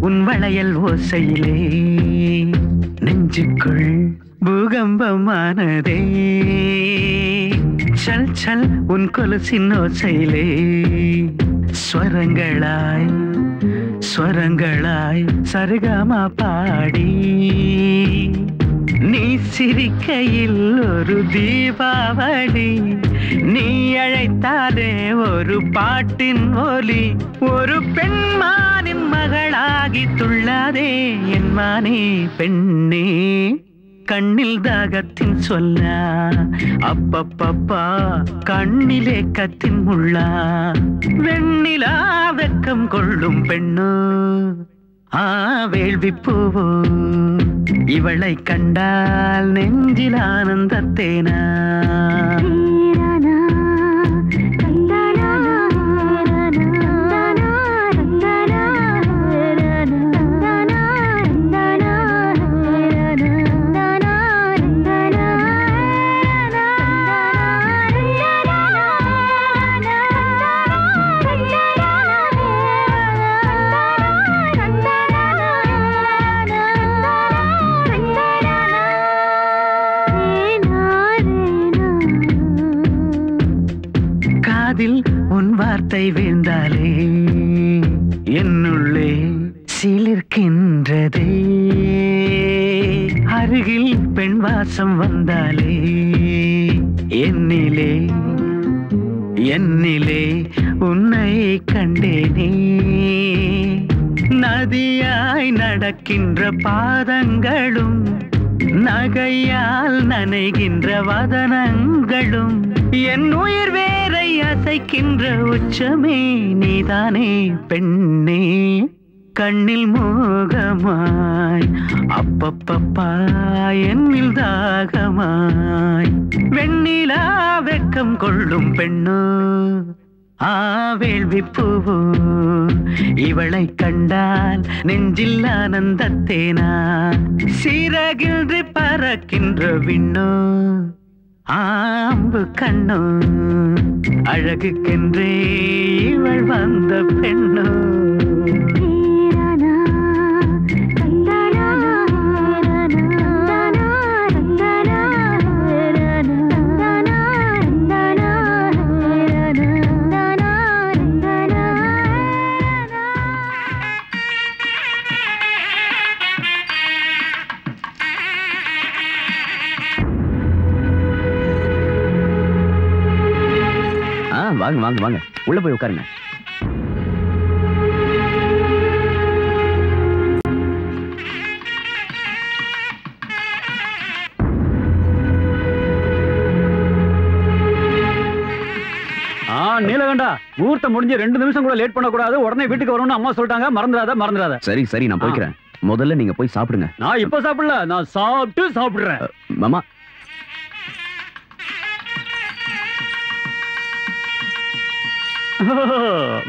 உன் வளையல் ஓசையிலே நெஞ்சுக்குள் பூகம்பமானதே சல் சல் உன் கொலுசின் ஓசையிலே ஸ்வரங்களாய் ஸ்வரங்களாய் சரிகமா பாடி நீ சிரிக்கையில் ஒரு தீபாவளி நீ அழைத்தாலே ஒரு பாட்டின் ஒலி ஒரு பெண்மானின் மகளாகி துள்ளாதே என் மானே பெண்ணே கண்ணில் தாகத்தின் சொல்லா அப்பப்பப்பா கண்ணிலே கத்தின் முள்ளா வெண்ணிலா வெக்கம் கொள்ளும் பெண்ணோ வேள்வி பூவோ இவளை கண்டால் நெஞ்சில் ஆனந்தத்தேனா உன் வார்த்தை வீழ்ந்தாலே என்னுள்ளே சிலிர்க்கின்றதே அருகில் பெண் வாசம் வந்தாலே என்னிலே உன்னை கண்டேனே நதியாய் நடக்கின்ற பாதங்களும் நகையால் நனைகின்ற வதனங்களும் என் உயிர் வேரை அசைக்கின்ற உச்சமே நீதானே பெண்ணே கண்ணில் மோகமாய் அப்பப்பப்பா என்னில் தாகமாய் வெண்ணிலா வெக்கம் கொள்ளும் பெண்ணோ வேள்வி பூவோ இவளை கண்டால் நெஞ்சில் ஆனந்தத்தேனா சிறகின்றி பறக்கின்ற விண்ணோ ஆம்பு கண்ணோ அழகுக்கென்றே இவள் வந்த பெண்ணோ வாங்க வாங்க வாங்க உள்ள போய் உட்காருங்க. நீலகண்டா, முகூர்த்தம் முடிஞ்சு 2 நிமிஷம் கூட லேட் பண்ணக்கூடாது, உடனே வீட்டுக்கு வரணும்னு அம்மா சொல்லிட்டாங்க. மறந்துடாத. சரி சரி, நான் போய்க்கிறேன். முதல்ல நீங்க போய் சாப்பிடுங்க. நான் இப்ப சாப்பிடல, நான் சாப்பிடுறேன். மாமா,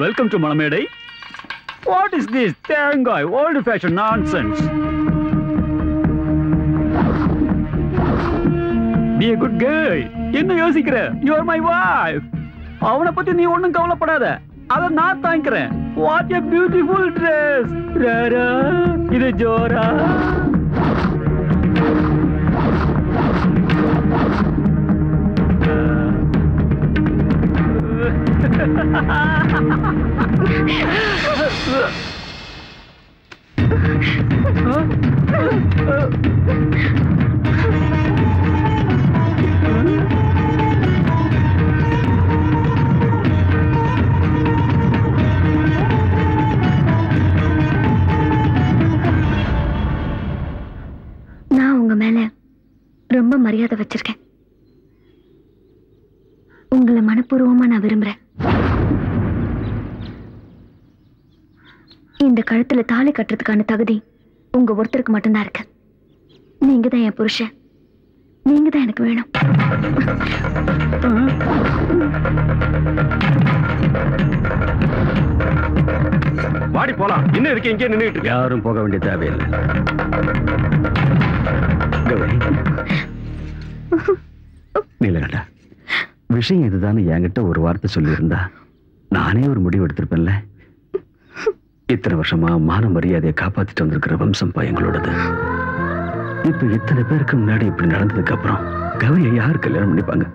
welcome to Malamedai. What is this Thangai old fashioned nonsense? Be a good girl. என்ன யோசிக்கிற? You are my wife. அவனை பத்தி நீ ஒண்ணும் கவலைப்படாத, அத நான் தாங்கிக்கிறேன். What a beautiful dress. Rara, இது ஜோரா. நான் உங்க மேல ரொம்ப மரியாதை வச்சிருக்கேன். உங்களை மனப்பூர்வமா நான் விரும்புறேன். இந்த கழுத்துல தாலி கட்டுறதுக்கான தகுதி உங்க ஒருத்தருக்கு மட்டும்தான் இருக்கு. நீங்க தான் என் புருஷன், நீங்க தான் எனக்கு வேணும். வாடி போலாம். இன்னும் இருக்கு, இங்கே நின்றுட்டு யாரும் போக வேண்டிய தேவையில்லை. கௌரி, நீலகண்டா, விஷயம் இதுதானே என்கிட்ட ஒரு வார்த்தை சொல்லியிருந்தா நானே ஒரு முடிவு எடுத்திருப்பேன்ல. இத்தனை வருஷமா மான மரியாதையை காப்பாத்திட்டு வந்திருக்கிற வம்சம் எங்களோடது. இப்ப இத்தனை பேருக்கு முன்னாடி இப்படி நடந்ததுக்கு அப்புறம் கௌரியை யார் கல்யாணம் பண்ணிப்பாங்க?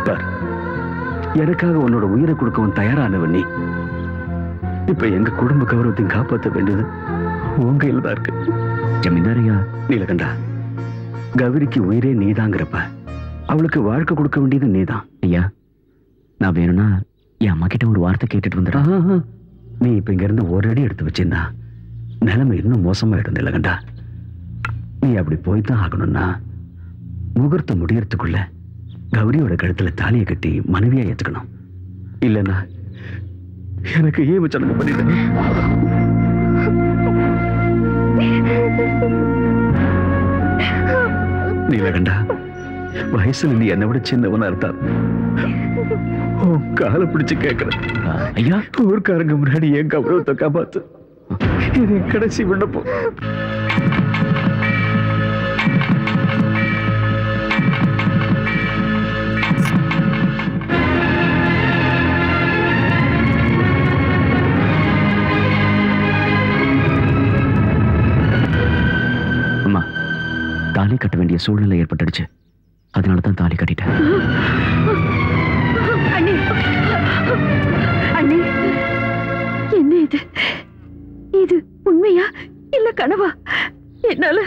பார், எனக்காக உன்னோட உயிரை கொடுக்கவும் தயாரானவன் நீ. இப்ப எங்க குடும்ப கௌரவத்தையும் காப்பாற்ற வேண்டியது உங்க கையில தான் இருக்கு. ஜமீன்தாரையா, நீலகண்டா, கௌரிக்கு உயிரே நீதாங்கிறப்ப அவளுக்கு வாழ்க்கை கொடுக்க வேண்டியது நீதான். ஐயா, நான் வேணும்னா என் அம்மா கிட்ட ஒரு வார்த்தை கேட்டுட்டு வந்துடுறேன். நீ இப்ப இங்க இருந்து ஒரு அடி எடுத்து வச்சிருந்தா நிலைமை இன்னும் மோசமாயிடும் நீலகண்டா. நீ அப்படி போய்தான் ஆகணும்னா முகூர்த்தம் முடியறதுக்குள்ள கௌரியோட கழுத்துல தாலியை கட்டி மனைவியா ஏத்துக்கணும். இல்லைன்னா எனக்கு ஏன் சடங்கு பண்ணிட்டு நீலகண்டா, வயசுல நீ என்னை விட சின்னவனா இருந்தா காலை பிடிச்சு கேட்கிறேன். ஐயா, ஊர்க்காரங்க முன்னாடி என் கௌரவத்தை காப்பாத்து. இது கடைசி விண்ணப்பம். அம்மா, தாலி கட்ட வேண்டிய சூழ்நிலை ஏற்பட்டுடுச்சு. அதனாலதான் தாலி கட்டிட்டேன். அண்ணே, அண்ணே, என்ன இது? இது உண்மையா இல்ல கனவா? என்னால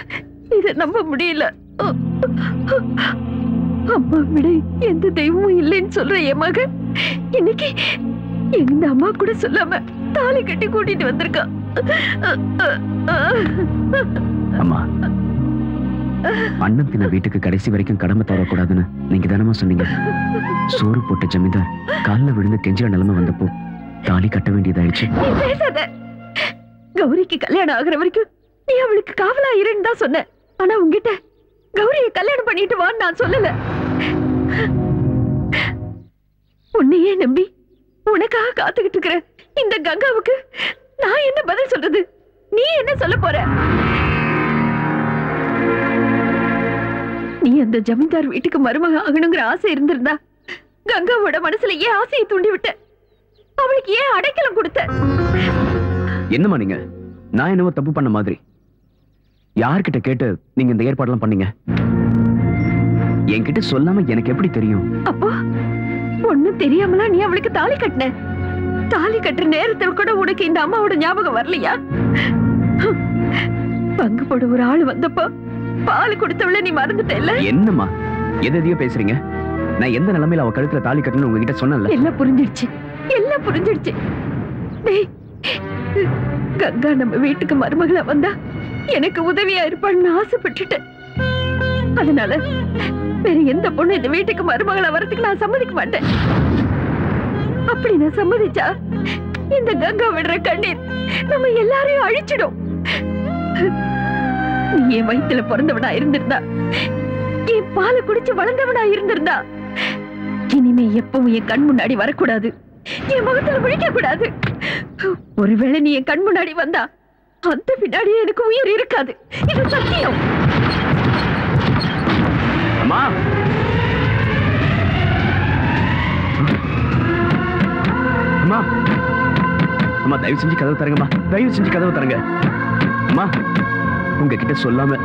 இத நம்ப முடியல. அம்மா விட எந்த தெய்வமும் இல்லைன்னு சொல்ற என் மகன் இன்னைக்கு எந்த அம்மா கூட சொல்லாம தாலி கட்டி கூட்டிட்டு வந்திருக்கா. அம்மா, அண்ணன் தின வீட்டுக்கு கடைசி வரைக்கும் கடமை தரக்கூடாதுன்னு நீங்க தானமா சொன்னீங்க. சோறு போட்ட ஜமீன்தார் காலில் விழுந்து கெஞ்சிற நிலைமை வந்தப்போ தாலி கட்ட வேண்டியதாயிடுச்சு. பேசாத. கௌரிக்கு கல்யாணம் ஆகுற வரைக்கும் நீ அவளுக்கு காவலா இருன்னு தான் சொன்ன. ஆனா உங்ககிட்ட கௌரிய கல்யாணம் பண்ணிட்டு வான்னு நான் சொல்லல. உன்னையே நம்பி உனக்காக காத்துக்கிட்டு இருக்கிற இந்த கங்காவுக்கு நான் என்ன பதில் சொல்றது? நீ என்ன சொல்ல போற? நீ அந்த ஜமீன்தார் வீட்டுக்கு மருமக ஆகணுங்கிற ஆசை இருந்திருந்தா கங்காவோட மனசுல ஏன் ஆசையை தூண்டி விட்ட? அவளுக்கு ஏன் அடைக்கலம் கொடுத்த? என்னமா நீங்க? நான் என்னவோ தப்பு பண்ண மாதிரி. யார்கிட்ட கேட்டு நீங்க இந்த ஏற்பாடெல்லாம் பண்ணீங்க? என்கிட்ட சொல்லாம எனக்கு எப்படி தெரியும்? அப்போ ஒண்ணும் தெரியாமலா நீ அவளுக்கு தாலி கட்டின? தாலி கட்டுற நேரத்தில் கூட உனக்கு இந்த அம்மாவோட ஞாபகம் வரலையா? பங்கு போட ஒரு ஆள் வந்தப்போ பால் கொடுத்தவள நீ மறந்துட்ட இல்ல? என்னம்மா எதையோ பேசுறீங்க? நான் எந்த நிலைமையில அவ கழுத்துல தாலி கட்டணும்னு உங்ககிட்ட சொன்னேன்ல. எல்லாம் புரிஞ்சிடுச்சு, எல்லாம் புரிஞ்சிடுச்சு. டேய், கங்கா நம்ம வீட்டுக்கு மருமகளா வந்தா எனக்கு உதவியா இருப்பான்னு ஆசைப்பட்டுட்டேன். அதனால வேற எந்த பொண்ணு இந்த வீட்டுக்கு மருமகளா வரதுக்கு நான் சம்மதிக்க மாட்டேன். அப்படி நான் சம்மதிச்சா இந்த கங்கா விடுற கண்ணீர் நம்ம எல்லாரையும் அழிச்சிடும். நீ என் வயித்துல பிறந்தவனா இருந்திருந்தா, என் பாலை குடிச்சு வளர்ந்தவனா இருந்திருந்தா, இனிமே எப்பவும் என் கண் முன்னாடி வரக்கூடாது, என் முகத்துல விழிக்க கூடாது. ஒருவேளை நீ என் கண் முன்னாடி வந்தா அந்த பின்னாடியே எனக்கு உயிர் இருக்காது. இது சத்தியம். அம்மா, அம்மா, அம்மா, தயவு செஞ்சு கதவு தரங்கம்மா. தயவு செஞ்சு கதவு தரங்க. அம்மா, உங்ககிட்ட சொல்லாம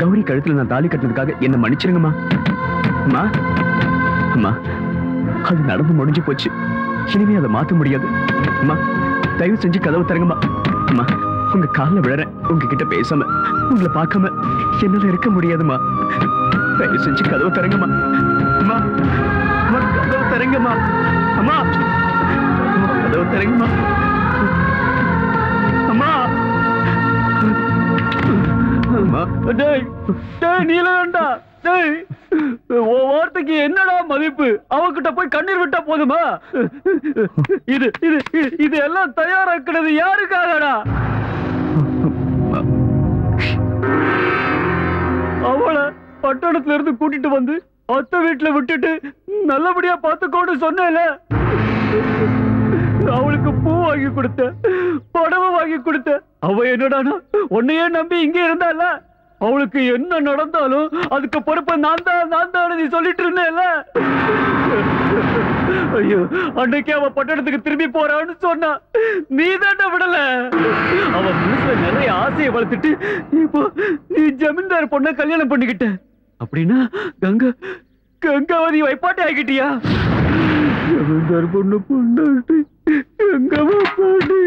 கௌரி கழுத்துல நான் தாலி கட்டினதுக்காக என்ன மன்னிச்சிருங்கம்மா. அம்மா, அம்மா, அது நடந்து முடிஞ்சு போச்சு. இனிமே அதை மாத்த முடியாது. அம்மா, தயவு செஞ்சு கதவு தரங்கம்மா. அம்மா, உங்க காலில் விழறேன். உங்ககிட்ட பேசாம உங்களை பார்க்காம என்னால இருக்க முடியாதுமா. தயவு செஞ்சு கதவு தரங்கம்மா. அம்மா, அம்மா, கதவு தரங்கம்மா. அம்மா, அம்மா, கதவு தரங்கம்மா. அம்மா, அம்மா. டேய், டேய் நீலகண்டா, டேய், வார்த்தைக்கு என்னடா மதிப்பு? அவகிட்ட போய் கண்ணீர் விட்டா போதுமா? இது இது இது எல்லாம் தயாராக்குறது யாருக்காகடா? அவளை பட்டணத்துல இருந்து கூட்டிட்டு வந்து அத்தை வீட்டுல விட்டுட்டு நல்லபடியா பார்த்துக்கோன்னு சொன்னேல. அவளுக்கு பூ வாங்கி கொடுத்த, புடவை வாங்கி கொடுத்த. அவ என்னடானா உன்னையே நம்பி இங்க இருந்தால. அவளுக்கு என்ன நடந்தாலும் அதுக்கு பொறுப்பை நான் தான் நீ சொல்லிட்டு இருந்தேல. ஐயோ, அன்னைக்கு அவ பட்டணத்துக்கு திரும்பி போறான்னு சொன்னா நீ தாண்டா விடல. அவ மனசுல நிறைய ஆசையை வளர்த்துட்டு இப்போ நீ ஜமீன்தார் பொண்ண கல்யாணம் பண்ணிக்கிட்ட. அப்படின்னா கங்காவதி வைப்பாட்டி ஆகிட்டியா? ஜமீன்தார் பொண்ணு பொண்ணாட்டி கங்காவா பாட்டி.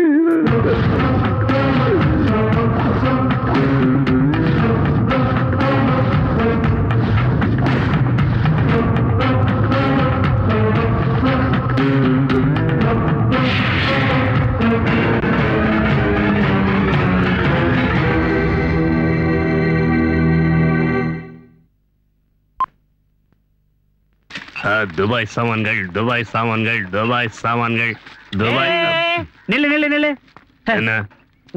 துபாய் சாமான்கள், துபாய் சாமான்கள், துபாய் சாமான்கள், துபாய். நில்லு நில்லு நில்லு. என்ன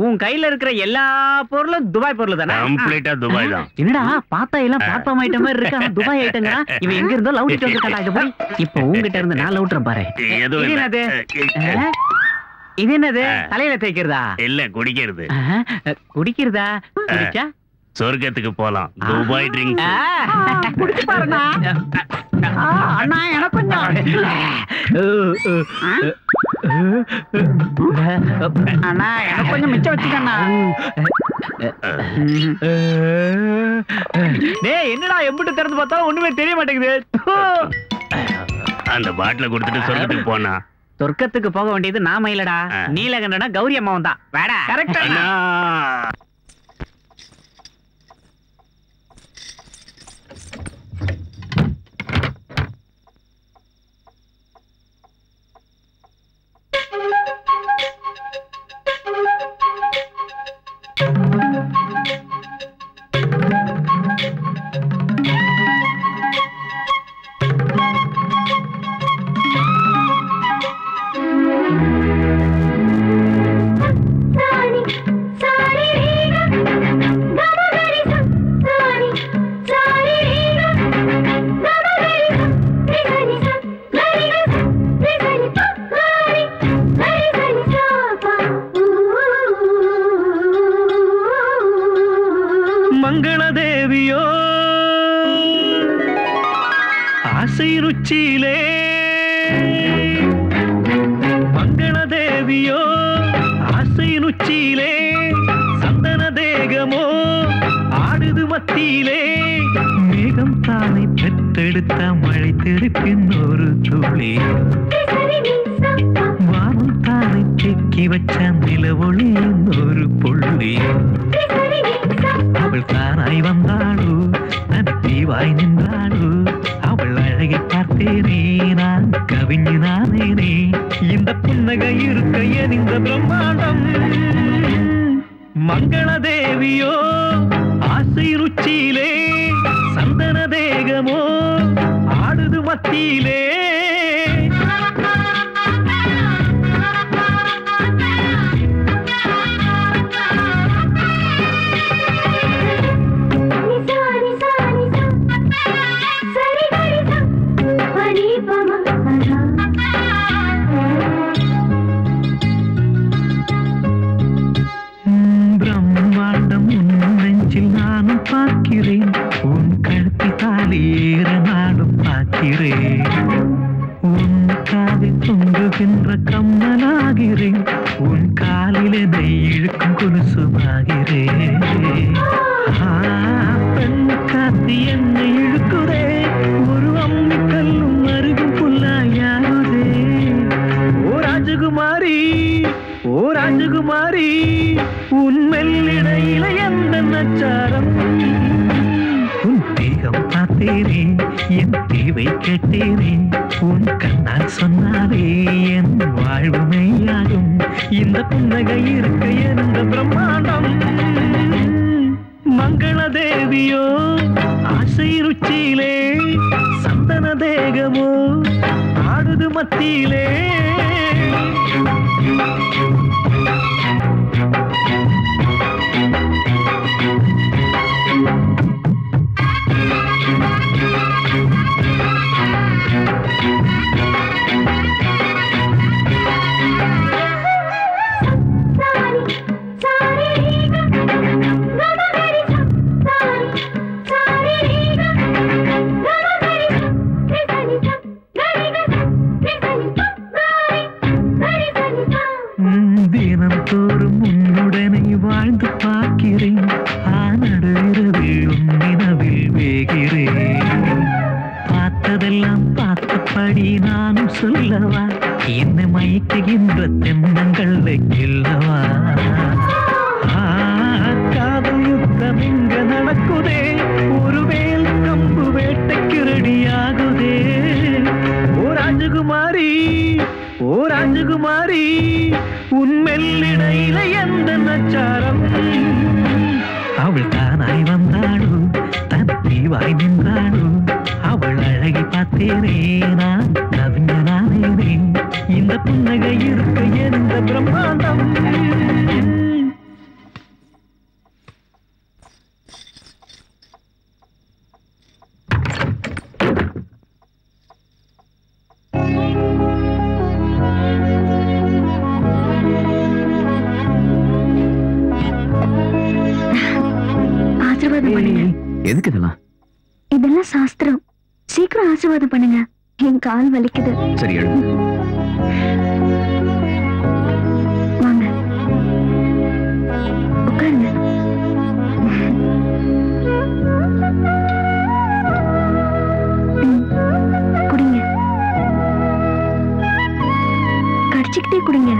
உன் கையில இருக்கிற எல்லா பொருளும் துபாய் பொருள் தானே? கம்ப்ளீட்டா துபாய் தான். என்னடா பார்த்தா எல்லாம் பிளாட்ஃபார்ம் ஐட்டம் மாதிரி இருக்கு, ஆனா துபாய் ஐட்டங்கடா. இவன் எங்க இருந்தோ லவுட்டிட்டு வந்திருக்காடா. இது போய் இப்போ உங்ககிட்ட இருந்து நான் லவுட்றேன் பாரு. இது என்னது? இது என்னது? தலையில தேய்க்கிறதா? இல்ல, குடிக்கிறது. குடிக்கிறதா? குடிச்சா சொர்க்கத்துக்கு போலாம். Dubai drink. குடிச்சு பாருண்ணா. அண்ணா எனக்கு கொஞ்சம். அண்ணா எனக்கு கொஞ்சம் மிச்சம் வச்சுக்கண்ணா. டேய் என்னடா எம்பிட்டு திறந்து பார்த்தா ஒண்ணுமே தெரிய மாட்டேங்குது. அந்த பாட்டில கொடுத்துட்டு சொர்க்கத்துக்கு போனா. சொர்க்கத்துக்கு போக வேண்டியது நாம இல்லடா, நீலகண்டனா கௌரி அம்மாவும் தான். வேடா கரெக்டா? மங்களதேவியோ ஆசை ருச்சியிலே, மங்களதேவியோ ஆசை ருச்சியிலே, சந்தன தேகமோ ஆடுது மத்தியிலே, மேகம் தானை பெற்றெடுத்த மழை திருப்பின் ஒரு துளி, வானம் தானை தேக்கி வச்ச நிலவொளியின் ஒரு புள்ளி, அவள் தானாய் வந்தாளோ தீவாய் நின்றாளோ, அவள் அழகை பார்த்தேனே நான் கவிஞனானேனே, இந்த புன்னகை இருக்க எனிந்த பிரம்மாண்டம். மங்களதேவியோ ஆசை ருச்சியிலே, சந்தன தேகமோ ஆடுது மத்தியிலே. பிரம்மாண்டம் உன் நெஞ்சில் நானும் பார்க்கிறேன், உன் கழுத்தி தாலி ஏற நானும் பார்க்கிறேன், உன் காதில் தொங்குகின்ற கம்மலாகிறேன், உன் காலில் என்னை இழுக்கும் கொலுசுமாகிறேன். பெண் காத்தி என்னை இழுக்குதே, ஒரு அம்மி கல்லும் அருகும் புல்லாயாகுதே. ஓ ராஜகுமாரி, ஓ ராஜகுமாரி, உன் மெல்லிடையில எந்த நச்சாரம், உன் தேகம் பார்த்தேனே என் தேவை கேட்டேனே, உன் கண்ணால் சொன்னாலே என் வாழ்வு மெய்யாகும், இந்த புன்னகை இருக்க எந்த பிரம்மாண்டம். மங்களதேவியோ ஆசை ருச்சியிலே, சந்தன தேகமோ ஆடுது மத்தியிலே. தினம் தோறும் உன்னுடனே வாழ்ந்து பார்க்கிறேன், ஆனடுகிறது உன் நினைவில் வேகிறேன், பார்த்ததெல்லாம் பார்த்தபடி நானும் சொல்லவா, என்னை மயக்குகின்ற தென்னங்கள் இல்லவா. காதல் யுத்தம் எங்க நடக்குதே, ஒரு வேல் கம்பு வேட்டைக்கு ரெடியாகுதே. ஓ ராஜகுமாரி, ஓ ராஜகுமாரி, உன் மெல்லிடையில எந்த நச்சாரம், அவள் தானாய் வந்தாளோ தன் தீவாய் நின்றாளோ, அவள் அழகை பார்த்தேனே நான் கவிஞனானேனே, இந்த புன்னகை இருக்க எந்த பிரம்மாண்டம். எதுக்கு இதெல்லாம்? இதெல்லாம் சாஸ்திரம். சீக்கிரம் ஆசீர்வாதம் பண்ணுங்க, என் கால் வலிக்குது. சரி எழுந்து. வாங்க உட்காருங்க. குடிங்க, கடிச்சுக்கிட்டே குடிங்க.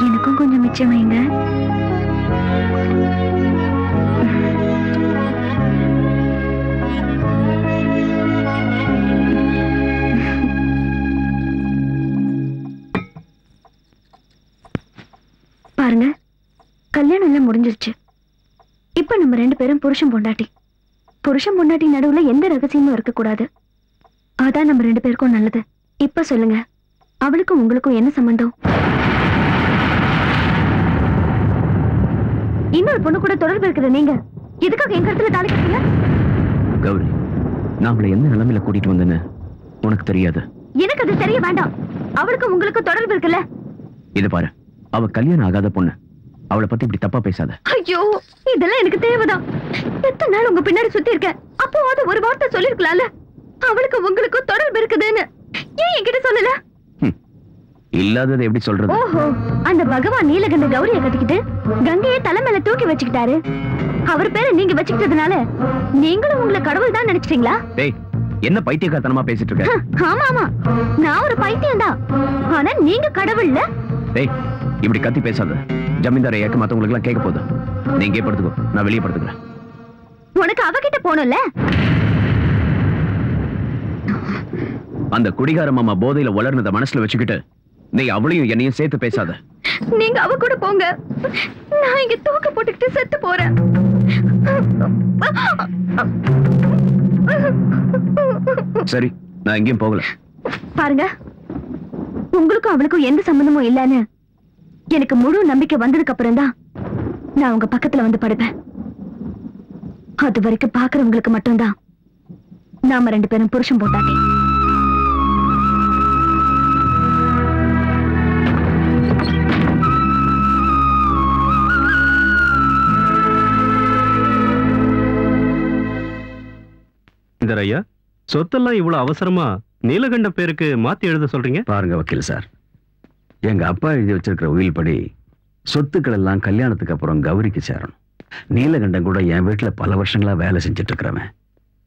எனக்கும் கொஞ்சம் மிச்சம் வைங்க. பாருங்க, கல்யாணம் எல்லாம் முடிஞ்சிருச்சு. இப்ப நம்ம 2 பேரும் புருஷன் பொண்டாட்டி. புருஷன் பொண்டாட்டி நடுவுல எந்த ரகசியமும் இருக்க கூடாது. அதான் நம்ம 2 பேருக்கும் நல்லது. இப்ப சொல்லுங்க, அவளுக்கும் உங்களுக்கும் என்ன சம்பந்தம்? இன்னொரு பொண்ணு கூட தொடர்பு இருக்கிற நீங்க எதுக்காக என் கருத்துல தாலி கட்டுங்க? கௌரி, நான் அவளை எந்த நிலைமையில கூட்டிட்டு வந்தேன்னு உனக்கு தெரியாது. எனக்கு அது தெரிய வேண்டாம். அவளுக்கும் உங்களுக்கும் தொடர்பு இருக்குல்ல? இது பாரு, அவ கல்யாணம் ஆகாத பொண்ணு. அவளை பத்தி இப்படி தப்பா பேசாத. ஐயோ, இதெல்லாம் எனக்கு தேவைதான். எத்தனை நாள் உங்க பின்னாடி சுத்தி இருக்கேன். அப்போ அது ஒரு வார்த்தை சொல்லிருக்கலாம்ல, அவளுக்கு உங்களுக்கும் தொடர்பு இருக்குதுன்னு. ஏன் என்கிட்ட சொல்லல? இல்லாததை எப்படி சொல்றது? ஓஹோ, அந்த பகவான் நீலகண்ட கௌரிய கட்டிக்கிட்டு கங்கையை தலை மேல தூக்கி வச்சுக்கிட்டாரு. அவர் பேரை நீங்க வச்சுக்கிட்டதுனால நீங்களும் உங்களை கடவுள் தான் நினைச்சிட்டீங்களா? டேய், என்ன பைத்தியக்காரத்தனமா பேசிட்டு இருக்க? ஆமா ஆமா, நான் ஒரு பைத்தியம் தான். ஆனா நீங்க கடவுள்ல. டேய், இப்படி கத்தி பேசாத. ஜமீன்தாரை ஏக்க மத்தவங்களுக்கு எல்லாம் கேட்க போதும். நீங்க இங்கே படுத்துக்கோ, நான் வெளியே படுத்துக்கிறேன். உனக்கு அவகிட்ட போனல. அந்த குடிகார மாமா போதையில வளர்னத மனசுல வச்சுக்கிட்டு நீ அவளையும் என்னையும் சேர்த்து பேசாத. நீங்க அவ கூட போங்க, நான் இங்க தூக்க போட்டுக்கிட்டு செத்து போறேன். சரி, நான் எங்கேயும் போகல. பாருங்க, உங்களுக்கும் அவளுக்கும் எந்த சம்பந்தமும் இல்லன்னு எனக்கு முழு நம்பிக்கை வந்ததுக்கு அப்புறம் தான் நான் உங்க பக்கத்துல வந்து படுப்பேன். அது வரைக்கும் பாக்குறவங்களுக்கு மட்டும்தான் நாம 2 பேரும் புருஷன் பொண்டாட்டி. ஐயா, சொத்தெல்லாம் இவ்வளவு அவசரமா நீலகண்ட பேருக்கு மாத்தி எழுத சொல்றீங்க? பாருங்க வக்கீல் சார், எங்க அப்பா எழுதி வச்சிருக்கிற உயில் படி சொத்துக்கள் எல்லாம் கல்யாணத்துக்கு அப்புறம் கௌரிக்கு சேரணும். நீலகண்டன் கூட என் வீட்டுல பல வருஷங்களா வேலை செஞ்சுட்டு இருக்கிறவன்.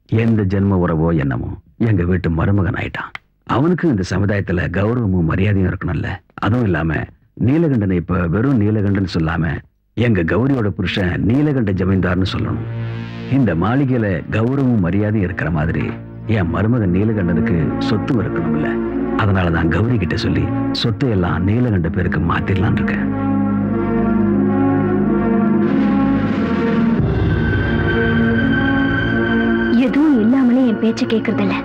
எந்த ஜென்ம உறவோ என்னமோ எங்க வீட்டு மருமகன் ஆயிட்டான். அவனுக்கு இந்த சமுதாயத்துல கௌரவமும் மரியாதையும் இருக்கணும்ல. அதுவும் இல்லாம நீலகண்டனை இப்ப வெறும் நீலகண்டன் சொல்லாம எங்க கௌரியோட புருஷன் நீலகண்ட ஜமீன்தார்னு சொல்லணும். இந்த மாளிகையில கௌரவமும் மரியாதையும் இருக்கிற மாதிரி என் மருமகன் நீலகண்டனுக்கு சொத்து இருக்கணும்ல. அதனாலதான் கௌரி கிட்ட சொல்லி சொத்து எல்லாம் நீலகண்ட பேருக்கு மாத்திரலாம் இருக்கேன். எதுவும் இல்லாமலே என் பேச்ச கேக்குறதில்ல.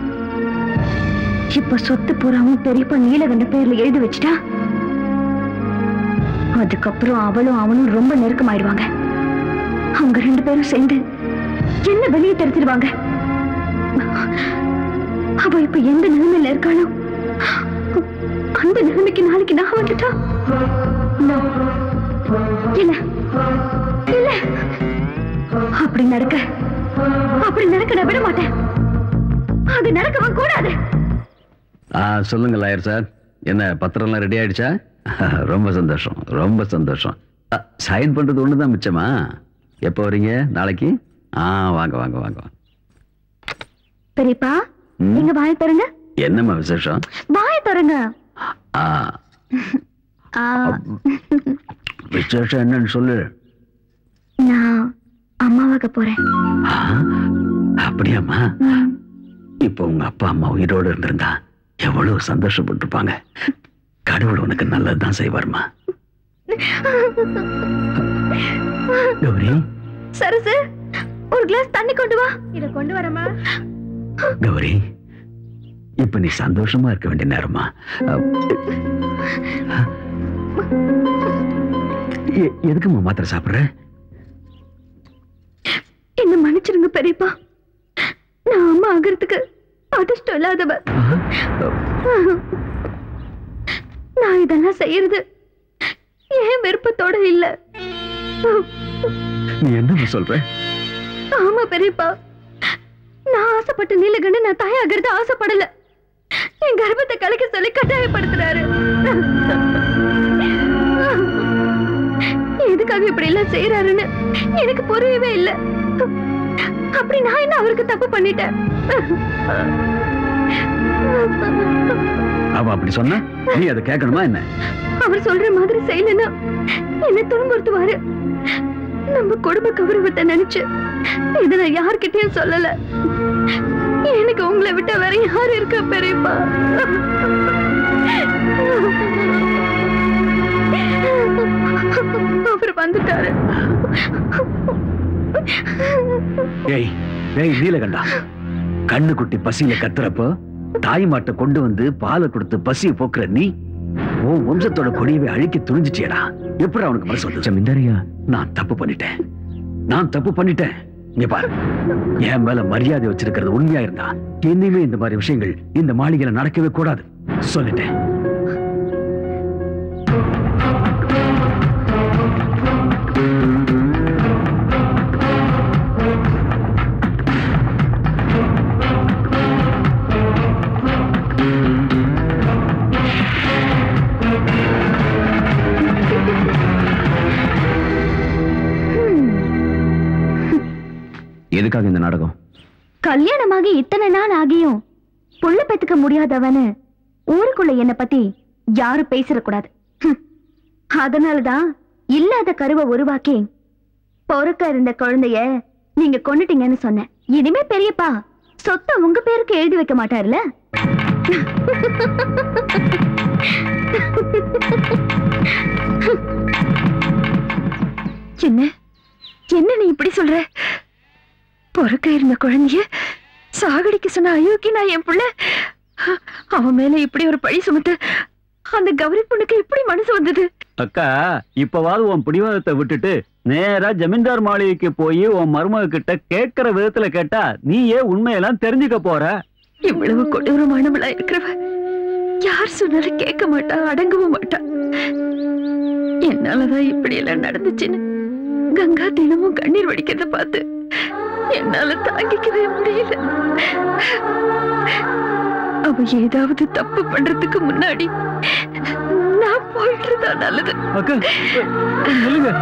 இப்ப சொத்து பூராவும் பெரியப்பா நீலகண்ட பேர்ல எழுதி வச்சுட்டா அதுக்கப்புறம் அவளும் அவனும் ரொம்ப நெருக்கமாயிடுவாங்க. அவங்க 2 பேரும் சேர்ந்து என்ன வெளியே தெரிஞ்சிருவாங்க. அவ இப்ப எந்த நிலைமையில இருக்காளோ அந்த நிலைமைக்கு நாளைக்கு நான் வந்துட்டா இல்ல இல்ல, அப்படி நடக்க நான் விட மாட்டேன். அது நடக்கவும் கூடாது. சொல்லுங்க லாயர் சார், என்ன பத்திரம் எல்லாம் ரெடி ஆயிடுச்சா? ரொம்ப சந்தோஷம், ரொம்ப சந்தோஷம். சைன் பண்றது ஒண்ணுதான் மிச்சமா? எப்போ வரீங்க? நாளைக்கு? வாங்க வாங்க வாங்க. பெரியப்பா, நீங்க வாயை தருங்க. என்னம்மா விசேஷம்? வாயை தருங்க. விசேஷம் என்னன்னு சொல்லு. நான் அம்மாவாக போறேன். அப்படியாம்மா? இப்ப உங்க அப்பா அம்மா உயிரோடு இருந்திருந்தா எவ்வளவு சந்தோஷப்பட்டிருப்பாங்க. கடவுள் உனக்கு நல்லதுதான் செய்வார்மா. கௌரி, சரசு, ஒரு கிளாஸ் தண்ணி கொண்டு வா. இத கொண்டு வரமா? கௌரி, இப்ப நீ சந்தோஷமா இருக்க வேண்டிய நேரமா. எதுக்குமா மாத்திரை சாப்பிடுற? என்ன மன்னிச்சிருங்க பெரியப்பா, நான் அம்மா ஆகிறதுக்கு அதிர்ஷ்டம் இல்லாதவ. நான் இதெல்லாம் செய்யறது ஏன் விருப்பத்தோட இல்ல. நீ என்ன சொல்ற? ஆமா பெரியப்பா, நான் ஆசைப்பட்ட நீலகண்டன் நான் தாயாகிறது ஆசைப்படல. என் கர்ப்பத்தை கலைக்க சொல்லி கட்டாயப்படுத்துறாரு. எதுக்காக இப்படி எல்லாம் செய்யறாருன்னு எனக்கு புரியவே இல்லை. அப்படி நான் என்ன அவருக்கு தப்பு பண்ணிட்டேன்? அவ அப்படி சொன்னா நீ அதை கேட்கணுமா என்ன? அவர் சொல்ற மாதிரி செய்யலன்னா என்ன துன்புறுத்துவாரு. நம்ம குடும்ப கௌரவத்தை நினைச்சு இதை நான் யார்கிட்டயும் சொல்லல. எனக்கு உங்களை விட்ட வேற யாரு இருக்கா பெரியப்பா? அவர் வந்துட்டாரு. ஏய் ஏய் நீலகண்டா, கண்ணு குட்டி பசியில கத்துறப்போ தாய் மாட்டை கொண்டு வந்து பாலை கொடுத்து பசியை போக்குற நீ உன் வம்சத்தோட கொடியவை அழிக்க துணிஞ்சிட்டியடா. எப்படி அவனுக்கு மனசு வந்து? ஜமீன்தாரியா, நான் தப்பு பண்ணிட்டேன். நீ பாரு, என் மேல மரியாதை வச்சிருக்கிறது உண்மையா இருந்தா இனிமே இந்த மாதிரி விஷயங்கள் இந்த மாளிகையில நடக்கவே கூடாது சொல்லிட்டேன். எதுக்காக இந்த நாடகம்? கல்யாணமாகி இத்தனை நாள் ஆகியும் புள்ள பெத்துக்க முடியாதவனு ஊருக்குள்ள என்ன பத்தி யாரும் பேசிடக்கூடாது. அதனாலதான் இல்லாத கருவை உருவாக்கி பொறுக்க இருந்த குழந்தைய நீங்க கொன்னுட்டீங்கன்னு சொன்னேன். இனிமே பெரியப்பா சொத்தை உங்க பேருக்கு எழுதி வைக்க மாட்டாருல? என்ன நீ இப்படி சொல்ற? பொறுக்க இருந்த குழந்தைய சாகடிக்க சொன்ன அயோக்கி நான் என் புள்ள. அவன் மேல இப்படி ஒரு பழி சுமத்து அந்த கௌரி பொண்ணுக்கு எப்படி மனசு வந்தது? அக்கா, இப்பவாது உன் பிடிவாதத்தை விட்டுட்டு நேரா ஜமீன்தார் மாளிகைக்கு போய் உன் மருமக கிட்ட கேட்கிற விதத்துல கேட்டா நீயே உண்மையெல்லாம் தெரிஞ்சுக்க போற. இவ்வளவு கொடூரமானவளா இருக்கிறவ யார் சொன்னாலும் கேட்க மாட்டா, அடங்கவும் மாட்டா. என்னாலதான் இப்படி எல்லாம் நடந்துச்சுன்னு கங்கா தினமும் கண்ணீர் வடிக்கிறத பார்த்து என்னால தாங்கிக்கவே முடியல. அவ ஏதாவது தப்பு பண்றதுக்கு முன்னாடி நான் போயிட்டுதான் நல்லது. அக்கா சொல்லுங்க.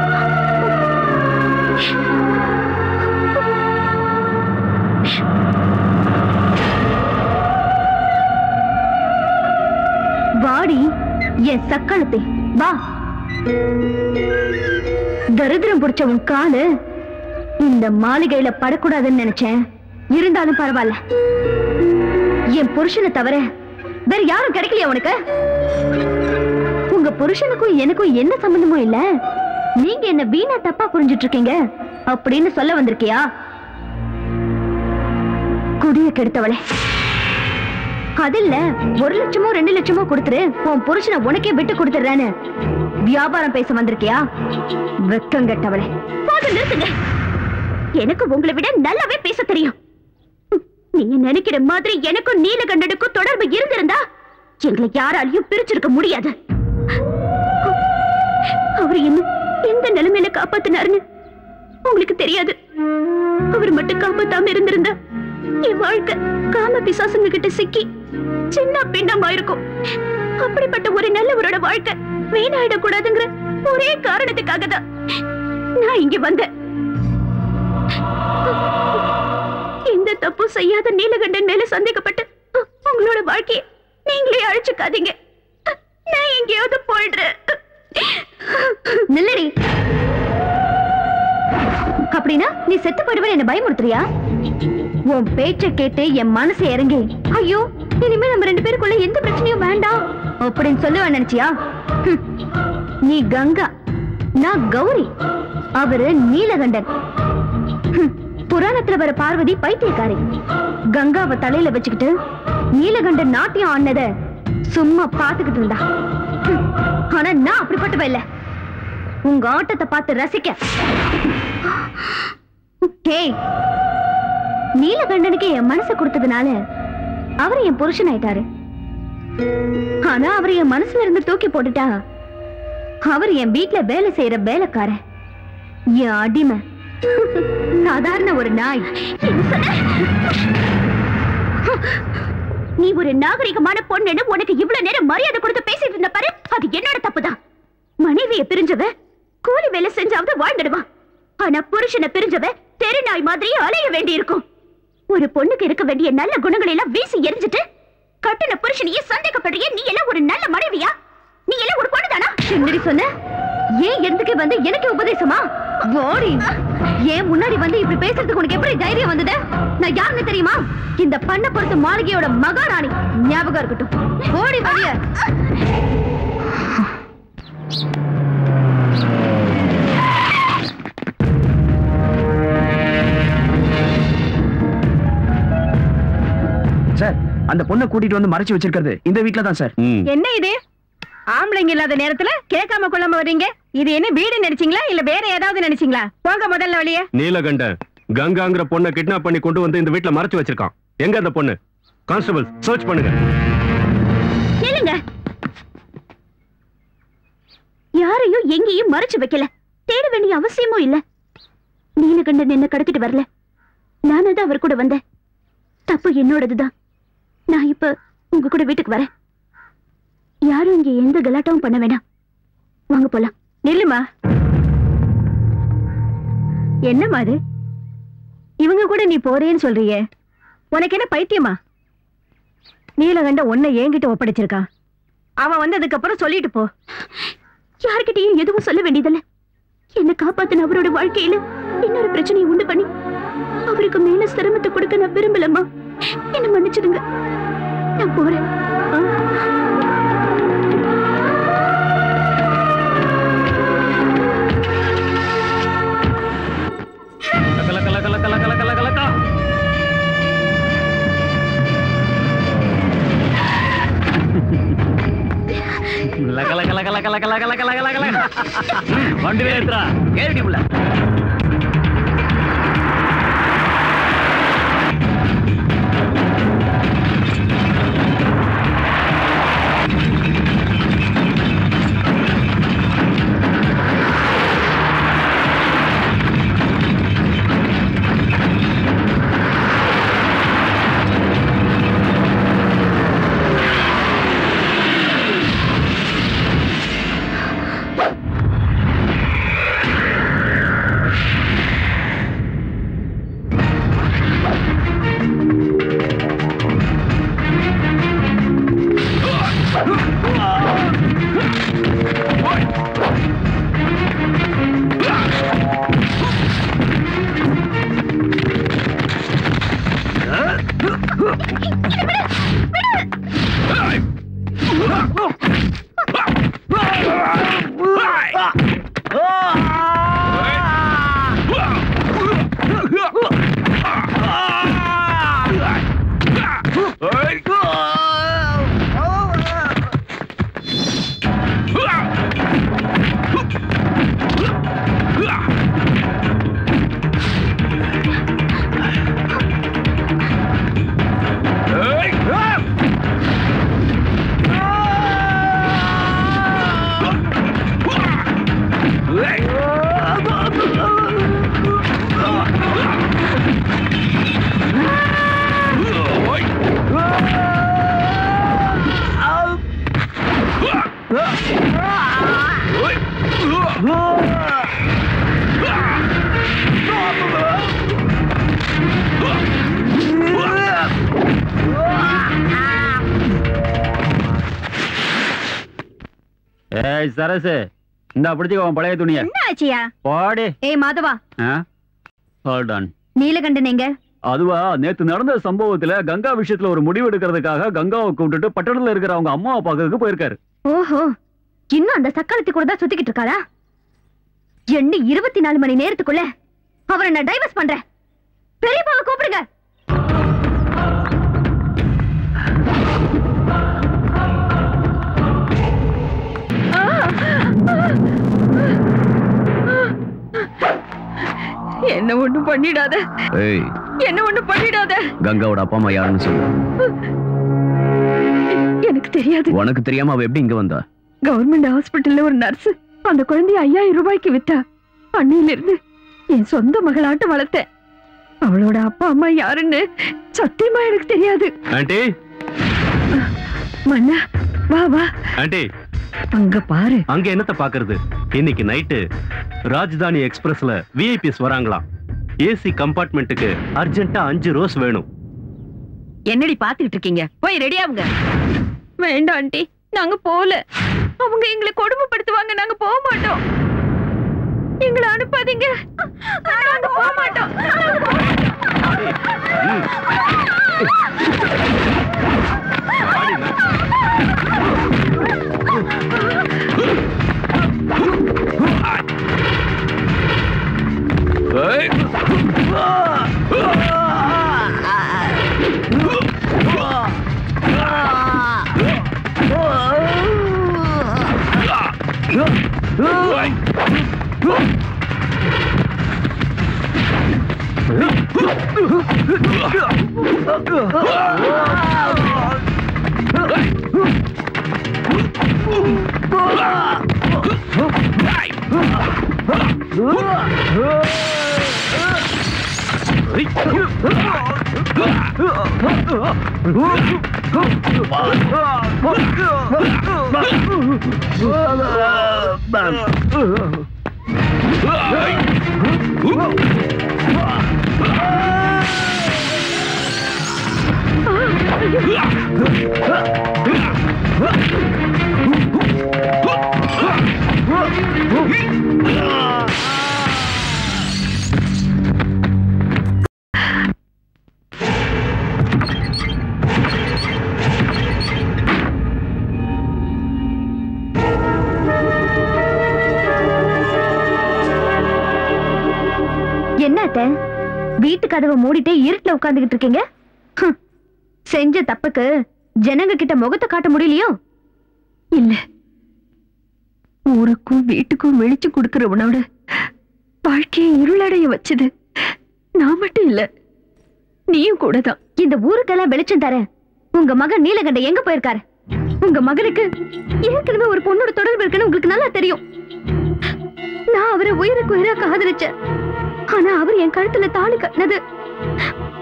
வாடி என் சக்களத்தை வா. தரித்திரம் பிடிச்ச உன் காலு இந்த மாளிகையில படக்கூடாதுன்னு நினைச்சேன். இருந்தாலும் பரவாயில்ல, என் புருஷனை தவிர வேற யாரும் கிடைக்கலையா உனக்கு? உங்க புருஷனுக்கும் எனக்கும் என்ன சம்பந்தமும் இல்ல. நீங்க என்ன வீணா தப்பா புரிஞ்சிட்டு இருக்கீங்க அப்படின்னு சொல்ல வந்திருக்கியா? குடிய கெடுத்தவளே, அதில்ல 1 லட்சமோ 2 லட்சமோ கொடுத்துரு உன் புருஷனை உனக்கே விட்டு கொடுத்துறேன்னு வியாபாரம் பேச வந்திருக்கியா? வெக்கம் கெட்டவளே, போதும் நிறுத்துங்க. எனக்கு உங்களை விட நல்லாவே பேச தெரியும். நீங்க நினைக்கிற மாதிரி எனக்கும் நீலகண்டனுக்கும் தொடர்பு இருந்திருந்தா எங்களை யாராலையும் பிரிச்சிருக்க முடியாது. அவர் என்ன எந்த நிலைமையில காப்பாத்தினாருன்னு உங்களுக்கு தெரியாது. அவர் மட்டும் காப்பாத்தாம இருந்திருந்தா என் வாழ்க்கை காம பிசாசுங்க கிட்ட சிக்கி சின்ன பின்னமா இருக்கும். அப்படிப்பட்ட ஒரு நல்லவரோட வாழ்க்கை வீணாயிடக்கூடாதுங்கிற ஒரே காரணத்துக்காக தான் நான் இங்க வந்தேன். இந்த தப்பு செய்யாத நீலகண்டன் மேல சந்தேகப்பட்டு உங்களோட வாழ்க்கையை நீங்களே அழிச்சுக்காதீங்க. நான் எங்கேயாவது போயிடுறேன். நில்லடி. அப்படின்னா நீ செத்து போயிடுவேன் என்ன பயமுறுத்துறியா? உன் பேச்ச கேட்டு என் மனசு இறங்கி ஐயோ இனிமே நம்ம 2 பேருக்குள்ள எந்த பிரச்சனையும் வேண்டாம் அப்படின்னு சொல்லுவேன் நினைச்சியா? நீ கங்கா, நான் கௌரி, அவரு நீலகண்டன். புராணத்துல வர பார்வதி பைத்தியக்காரி. கங்காவை தலையில வச்சுக்கிட்டு நீலகண்டன் நாட்டியம் ஆனத சும்மா பாத்துக்கிட்டு இருந்தா. ஆனா நான் அப்படிப்பட்டவ இல்ல. உங்க ஆட்டத்தை பார்த்து ரசிக்க. நீலகண்டனுக்கு என் மனசை கொடுத்ததுனால அவர் என் புருஷன் ஆயிட்டாரு. ஆனா அவர் என் மனசுல இருந்து தூக்கி போட்டுட்டா அவர் என் வீட்டுல வேலை செய்யற வேலைக்காரன். என் அடிமை. சாதாரண ஒரு நாய். நீ ஒரு நாகரிகமான பொண்ணுன்னு உனக்கு இவ்வளவு நேரம் மரியாதை கொடுத்து பேசிட்டு இருந்த பாரு, அது என்னோட தப்புதான். மனைவியை பிரிஞ்சவ கூலி வேலை செஞ்சாவது வாழ்ந்துடுவான். ஆனா புருஷனை பிரிஞ்சவ தெரு நாய் மாதிரி அலைய வேண்டி இருக்கும். ஒரு பொண்ணுக்கு இருக்க வேண்டிய நல்ல குணங்களை எல்லாம் வீசி எரிஞ்சிட்டு கட்டின புருஷனையே சந்தேகப்படுறிய. நீ எல்லாம் ஒரு நல்ல மனைவியா? நீ எல்லாம் ஒரு பொண்ணுதானா? என்னடி சொன்ன? ஏன் எதுக்கு வந்து எனக்கு உபதேசமா? ஓடி ஏன் முன்னாடி வந்து இப்படி பேசுறதுக்கு உனக்கு எப்படி தைரியம் வந்தது? நான் யாருன்னு தெரியுமா? இந்த பண்ண பொறுத்த மாளிகையோட மகாராணி. ஞாபகம் இருக்கட்டும். ஓடி வெளிய. சார், அந்த பொண்ணை கூட்டிட்டு வந்து மறைச்சு வச்சிருக்கிறது இந்த வீட்ல தான் சார். என்ன இது? ஆம்பளைங்க இல்லாத நேரத்துல கேட்காம கொள்ளாம வர்றீங்க. இது என்ன வீடு நினைச்சீங்களா இல்ல வேற ஏதாவது நினைச்சீங்களா? போங்க முதல்ல வெளியே. நீலகண்டன் கங்காங்கிற பொண்ணை கிட்னாப் பண்ணி கொண்டு வந்து இந்த வீட்ல மறைச்சு வச்சிருக்கான். எங்க அந்த பொண்ணு? கான்ஸ்டபிள் சர்ச் பண்ணுங்க. இல்லங்க, யாரையும் எங்கேயும் மறைச்சு வைக்கல. தேட வேண்டிய அவசியமும் இல்ல. நீலகண்டன் என்ன கடத்திட்டு வரல. நானே தான் அவர் கூட வந்தேன். தப்பு என்னோடதுதான். நான் இப்ப உங்க கூட வீட்டுக்கு வரேன். யாரும் இங்க எந்த கலாட்டாவும் பண்ண வேண்டாம். வாங்க போலாம். நில்லுமா. என்னம்மா அது? இவங்க கூட நீ போறேன்னு சொல்றிய, உனக்கு என்ன பைத்தியமா? நீலகண்ட உன்னை என்கிட்ட ஒப்படைச்சிருக்கான். அவன் வந்ததுக்கு அப்புறம் சொல்லிட்டு போ. யார்கிட்டயும் எதுவும் சொல்ல வேண்டியதில்லை. என்ன காப்பாத்தின அவரோட வாழ்க்கையில இன்னொரு பிரச்சனையை உண்டு பண்ணி அவருக்கு மேல சிரமத்தை கொடுக்க நான் விரும்பலம்மா. என்ன மன்னிச்சிடுங்க. நான் போறேன். வண்டி வேறா ஏறிடி புள்ள. ஏய் சரசு, இந்த பிடிச்சுக்கோ பழைய துணிய. என்ன ஆச்சியா? போடி. ஏய் மாதவா. Hold on. நீலகண்டன் எங்க? அதுவா, நேத்து நடந்த சம்பவத்துல கங்கா விஷயத்துல ஒரு முடிவு எடுக்கிறதுக்காக கங்காவை கூப்பிட்டுட்டு பட்டணத்துல இருக்கிற அவங்க அம்மாவை பார்க்கறதுக்கு போயிருக்காரு. ஓஹோ, இன்னும் அந்த சக்காலத்தி கூட தான் சுத்திக்கிட்டு இருக்காரா? என்ன 24 மணி நேரத்துக்குள்ள அவரை நான் டைவர்ஸ் பண்றேன். பெரியப்பாவை கூப்பிடுங்க. என்ன ஒண்ணும் பண்ணிடாத. ஏய், என்ன ஒண்ணும் பண்ணிடாத. கங்காவோட அப்பா அம்மா யாருன்னு சொல்லு. எனக்கு தெரியாது. உனக்கு தெரியாம அவ எப்படி இங்க வந்தா? கவர்மெண்ட் ஹாஸ்பிட்டல்ல ஒரு நர்ஸ் அந்த குழந்தைய 5000 ரூபாய்க்கு வித்தா. அன்னையில இருந்து என் சொந்த மகளாட்டம் வளர்த்தேன். அவளோட அப்பா அம்மா யாருன்னு சத்தியமா எனக்கு தெரியாது. ஆண்டி மன்னா வா வா. ஆண்டி அங்க பாரு. அங்க என்னத்த பாக்குறது? இன்னைக்கு நைட்டு ராஜ்தானி எக்ஸ்பிரஸ்ல விஐபிஸ் வராங்களாம். ஏசி கம்பார்ட்மெண்ட்டுக்கு அர்ஜென்ட்டா 5 ரோஸ் வேணும். என்னடி பாத்துக்கிட்டு இருக்கீங்க? போய் ரெடி ஆகுங்க. வேண்டாம் ஆண்டி, நாங்க போல. அவங்க எங்களை கொடுமைப்படுத்துவாங்க. நாங்க போக மாட்டோம். எங்களை அனுப்பாதீங்க. நாங்க போக மாட்டோம். என்னத்த வீட்டு கதவை மூடிட்டு இருட்டுல உட்கார்ந்துகிட்டு இருக்கீங்க? செஞ்ச தப்புக்கு ஜனங்க கிட்ட முகத்தை காட்ட முடியலையோ? இல்ல, ஊருக்கும் வீட்டுக்கும் வெளிச்சு கொடுக்கறவனோட வாழ்க்கையை இருளடைய வச்சது நான் மட்டும் இல்ல, நீயும் கூட தான். இந்த ஊருக்கெல்லாம் வெளிச்சம் தர உங்க மகன் நீலகண்ட எங்க போயிருக்காரு? உங்க மகனுக்கு ஏற்கனவே ஒரு பொண்ணோட தொடர்பு இருக்குன்னு உங்களுக்கு நல்லா தெரியும். நான் அவரை உயிருக்கு உயிரா காதலிச்சேன். ஆனா அவர் என் கழுத்துல தாலி கட்டினது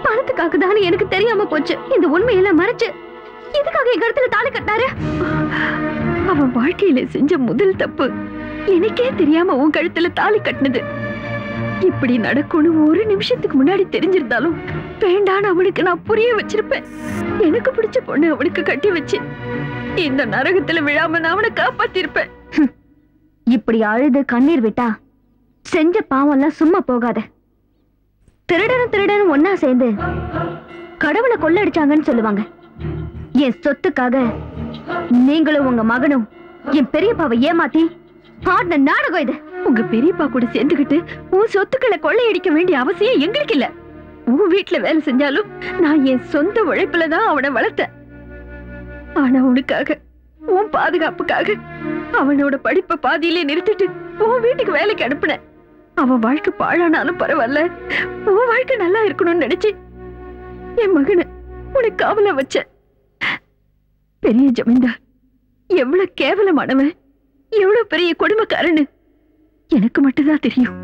பணத்துக்காக தானே எனக்கு தெரியாம போச்சு. இந்த உண்மையெல்லாம் மறைச்சு எதுக்காக என் கழுத்துல தாலி கட்டினாரு? அவன் வாழ்க்கையில செஞ்ச முதல் தப்பு எனக்கே தெரியாம உன் கழுத்துல தாலி கட்டினது. இப்படி நடக்கும்னு ஒரு நிமிஷத்துக்கு முன்னாடி தெரிஞ்சிருந்தாலும் வேண்டான்னு அவனுக்கு நான் புரிய வச்சிருப்பேன். எனக்கு பிடிச்ச பொண்ணு அவனுக்கு கட்டி வச்சு இந்த நரகத்துல விழாம நான் அவனை காப்பாத்திருப்பேன். இப்படி அழுது கண்ணீர் விட்டா செஞ்ச பாவம் எல்லாம் சும்மா போகாத. திருடனும் ஒன்னா சேர்ந்து கடவுளை கொள்ளடிச்சாங்கன்னு சொல்லுவாங்க. என் சொத்துக்காக நீங்களும் உங்க மகனும் என் பெரியப்பாவை ஏமாத்தி ஆடின நாடகம் இது. உங்க பெரியப்பா கூட சேர்ந்துகிட்டு உன் சொத்துக்களை கொள்ளையடிக்க வேண்டிய அவசியம் எங்களுக்கு இல்ல. உன் வீட்டுல வேலை செஞ்சாலும் நான் என் சொந்த உழைப்புலதான் அவனை வளர்த்தேன். ஆனா உனக்காக, உன் பாதுகாப்புக்காக அவனோட படிப்பை பாதியிலே நிறுத்திட்டு உன் வீட்டுக்கு வேலைக்கு அனுப்புனேன். அவன் வாழ்க்கை பாழானாலும் பரவாயில்ல, உன் வாழ்க்கை நல்லா இருக்கணும்னு நினைச்சு என் மகனை உனக்கு காவல வச்ச. பெரிய ஜமீன்தார் எவ்வளவு கேவலமானவன், எவ்வளவு பெரிய கொடுமைக்காரன்னு எனக்கு மட்டும்தான் தெரியும்.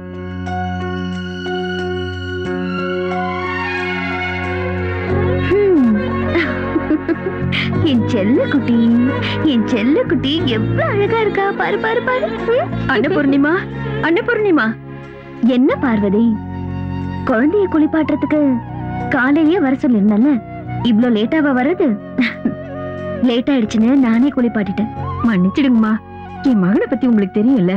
என் செல்ல குட்டி, என் செல்ல குட்டி எவ்வளவு அழகா இருக்கா பாரு பாரு பாரு. அன்னபூர்ணிமா, அன்னபூர்ணிமா. என்ன பார்வதி, குழந்தைய குளிப்பாட்டுறதுக்கு காலையிலேயே வர சொல்லிருந்தல்ல, இவ்ளோ லேட்டாவா வர்றது? லேட் ஆயிடுச்சுன்னு நானே குளிப்பாட்டிட்டேன். மன்னிச்சிடுங்கம்மா, என் மகனை பத்தி உங்களுக்கு தெரியும்ல,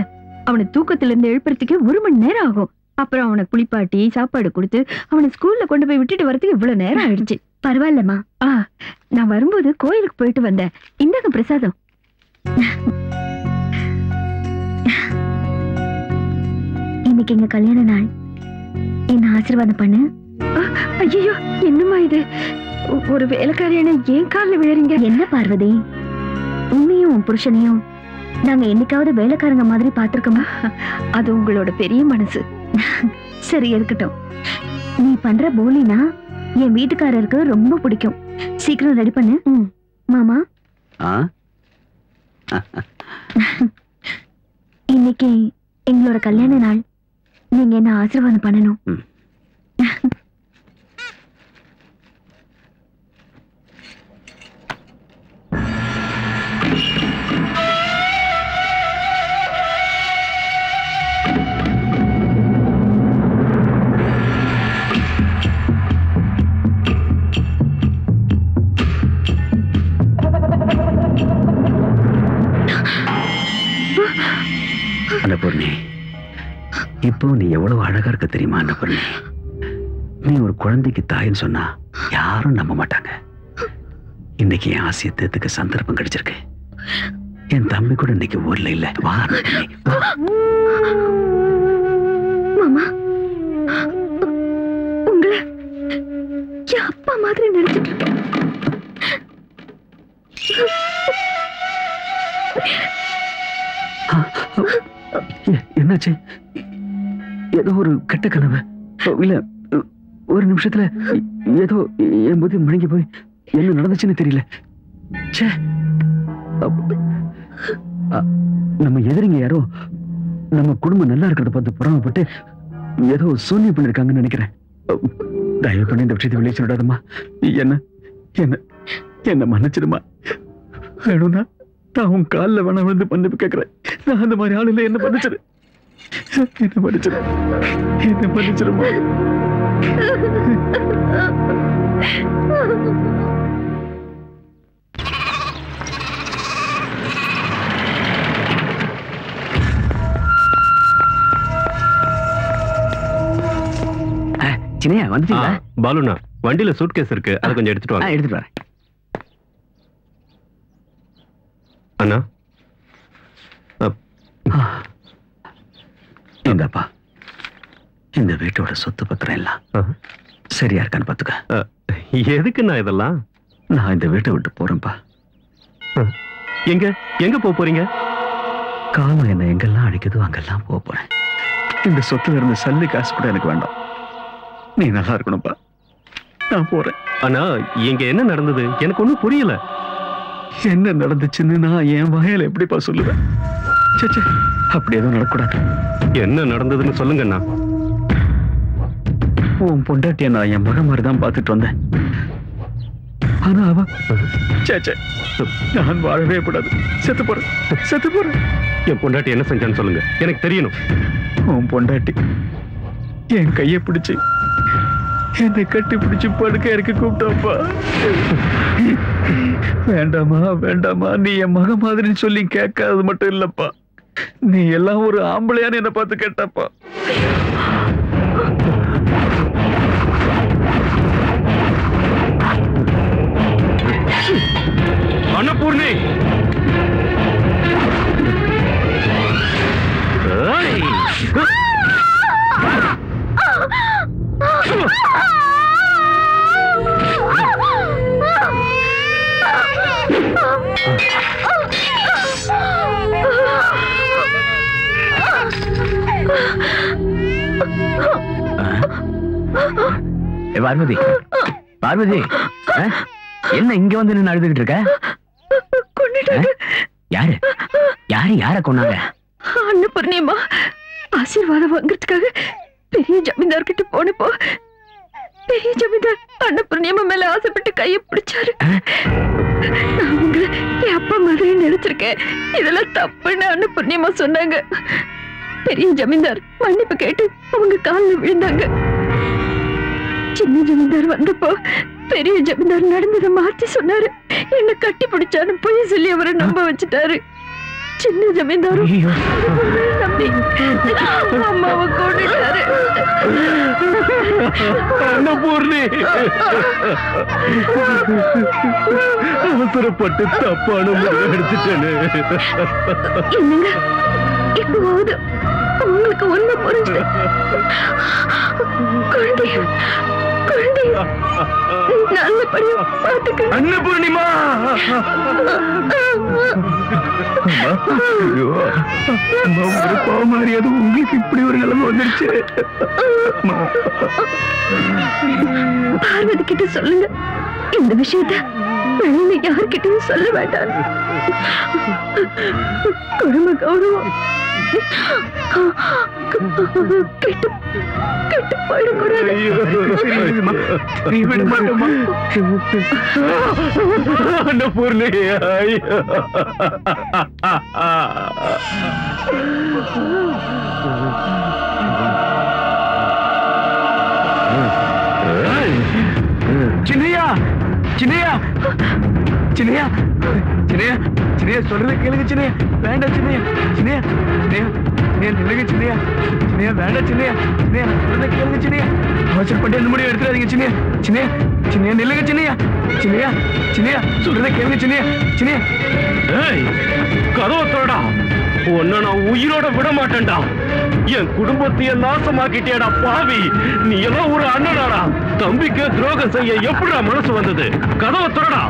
அவனை தூக்கத்துல இருந்து எழுப்புறதுக்கு 1 மணி நேரம் ஆகும். அப்புறம் அவனை குளிப்பாட்டி சாப்பாடு கொடுத்து அவனை ஸ்கூல்ல கொண்டு போய் விட்டுட்டு வரதுக்கு இவ்வளவு நேரம் ஆயிடுச்சு. பரவாயில்லம்மா. நான் வரும்போது கோயிலுக்கு போயிட்டு வந்தேன். இந்தாங்க பிரசாதம். இன்னைக்கு எங்க கல்யாண நாள், என்ன ஆசீர்வாதம் பண்ணு. ஐயோ, என்னம்மா இது? ஒரு வேலைக்காரியான ஏன் காலில் விழறீங்க? என்ன பார்வதி, உன்னையும் உன் புருஷனையும் நாங்க என்னைக்காவது வேலைக்காரங்க மாதிரி பாத்திருக்கோமா? அது உங்களோட பெரிய மனசு. சரி, இருக்கட்டும். நீ பண்ற போலினா என் வீட்டுக்காரருக்கு ரொம்ப பிடிக்கும். சீக்கிரம் ரெடி பண்ணு. மாமா, இன்னைக்கு எங்களோட கல்யாண நாள். நீங்க என்ன ஆசீர்வாதம் பண்ணணும். அன்னபூர்ணி, இப்போ நீ எவ்வளவு அழகா இருக்க தெரியுமா அன்னபூர்ணி? நீ ஒரு குழந்தைக்கு தாயின்னு சொன்னா யாரும் நம்ப மாட்டாங்க. இன்னைக்கு என் ஆசையை தேத்துக்க சந்தர்ப்பம் கிடைச்சிருக்கு. என் தம்பி கூட இன்னைக்கு ஊர்ல இல்ல. வா அன்னபூர்ணி, வா. மாமா, உங்களை என் அப்பா மாதிரி நினைச்சிட்டு இருக்கேன். என்னாச்சு? ஏதோ ஒரு கெட்ட கனவு இல்ல? ஒரு நிமிஷத்துல ஏதோ என் புத்தி முடங்கி போய் என்ன நடந்துச்சுன்னு தெரியல. நம்ம எதிரிங்க யாரோ நம்ம குடும்பம் நல்லா இருக்கிறத பார்த்து புறாமப்பட்டு ஏதோ சூன்யம் பண்ணிருக்காங்கன்னு நினைக்கிறேன். தயவு பண்ணி இந்த விஷயத்தை வெளியே சொல்லிடாதம்மா. என்ன என்ன என்ன மன்னிச்சிடுமா. வேணும்னா நான் உன் காலில் வேணா விழுந்து மன்னிப்பு கேட்கிறேன். நான் அந்த மாதிரி ஆள் இல்லை. என்ன மன்னிச்சிடு, என்ன மன்னிச்சிடு, என்ன மன்னிச்சிடுமா. சின்னையா வந்துட்டீங்களா? பாலுண்ணா, வண்டியில சூட்கேஸ் இருக்கு, அதை கொஞ்சம் எடுத்துட்டு வாங்க. எடுத்துட்டு வரேன். அண்ணா, இந்தப்பா, இந்த வீட்டோட சொத்து பத்திரம் எல்லாம் சரியா இருக்கான்னு பாத்துக்க. எதுக்குண்ணா இதெல்லாம்? நான் இந்த வீட்டை விட்டு போறேன்ப்பா. எங்க எங்க போறீங்க? காலம் என்ன எங்கெல்லாம் அடிக்குதோ அங்கெல்லாம் போறேன். இந்த சொத்துல இருந்து சல்லி காசு கூட எனக்கு வேண்டாம். நீ நல்லா இருக்கணும்ப்பா. நான் போறேன். அண்ணா, இங்க என்ன நடந்தது எனக்கு ஒண்ணும் புரியல. என்ன நடந்துச்சுன்னு நான் என் வாயில எப்படிப்பா சொல்லுவேன்? சே, அப்படி எதுவும் நடக்கூடாது. என்ன நடந்ததுன்னு சொல்லுங்கண்ணா. உன் பொண்டாட்டிய நான் என் மகன் மாதிரி தான் பார்த்துட்டு வந்தேன். ஆனா அவ சே, நான் வாழவே கூடாது. செத்து போறேன். என் பொண்டாட்டி என்ன செஞ்சான்னு சொல்லுங்க, எனக்கு தெரியணும். உன் பொண்டாட்டி என் கையை பிடிச்சு என்னை கட்டி பிடிச்சு படுக்க இறக்கி கூப்பிட்டாப்பா. வேண்டாமா, நீ என் மக மாதிரின்னு சொல்லி கேட்காதது மட்டும் இல்லப்பா, நீ எல்லாம் ஒரு ஆம்பளையான்னு என்ன பார்த்து கேட்டாப்பா. அன்னபூர்ணி, பார்வதி, என்ன இங்க வந்து நின்று அழுதுகிட்டு இருக்க? யாரு யார கொன்னாங்க? அன்னபூர்ணியம்மா ஆசீர்வாதம் வாங்குறதுக்காக பெரிய ஜமீன்தார் கிட்ட போனப்போ பெரிய ஜமீன்தார் அன்னபூர்ணியம்மா மேல ஆசைப்பட்டு கையை பிடிச்சாரு. நான் உங்களை என் அப்பா மாதிரி நினைச்சிருக்கேன், இதெல்லாம் தப்புன்னு அன்னபூர்ணியம்மா சொன்னாங்க. பெரிய ஜமீன்தார் மன்னிப்பு கேட்டு அவங்க காலில் விழுந்தாங்க. சின்ன ஜமீன்தார் வந்தப்போ பெரிய ஜமீன்தார் நடந்ததை மாத்தி சொன்னாரு. என்ன கட்டி பிடிச்சாரு பொய் சொல்லி அவரை நம்ப வச்சுட்டாரு. சின்ன ஜமீன்தார் நம்பி அம்மாவை கொண்டுட்டாரு. அன்னபூர்ணி, அவசரப்பட்டு தப்பான முடிவு எடுத்துட்டேன்னு. என்னங்க இப்போது உங்களுக்கு ஒண்ணு புரிஞ்சு குழந்தை நல்லபடியா பாத்துக்க. அன்னபூர்ணிமா, பாவமாரியாது உங்களுக்கு இப்படி ஒரு நிலைமை வந்துருச்சு. பார்வதி கிட்ட சொல்லுங்க இந்த விஷயத்த. வெளியில யார்கிட்டயும் சொல்ல வேண்டாம். குடும்ப கௌரவம் கெட்டு கெட்டு போயிடக்கூடாது. சின்னையா சின்னையா சின்னையா சின்னையா சின்னையா சொல்றது கேளுங்க சின்னையா. வேண்டாம் சின்னையா சின்னையா சின்னையா சின்னையா நில்லுங்க சின்னையா சின்னையா வேண்டாம் சின்னையா சின்னையா சொல்றதை கேளுங்க சின்னையா. அவசரப்பட்டு எந்த முடிவு எடுத்துறாதீங்க சின்னையா சின்னையா சின்னையா நில்லுங்க சின்னையா சின்னையா சின்னையா சொல்றதை கேளுங்க சின்னையா சின்னையா. கதவை தோடா, உன்னை நான் உயிரோட விட மாட்டேன்டா. என் குடும்பத்தையே நாசமாக்கிட்டேடா பாவி. நீ எல்லாம் ஒரு அண்ணனாடா. தம்பிக்கு துரோகம் செய்ய எப்படிடா மனசு வந்தது? கதவை திறடா.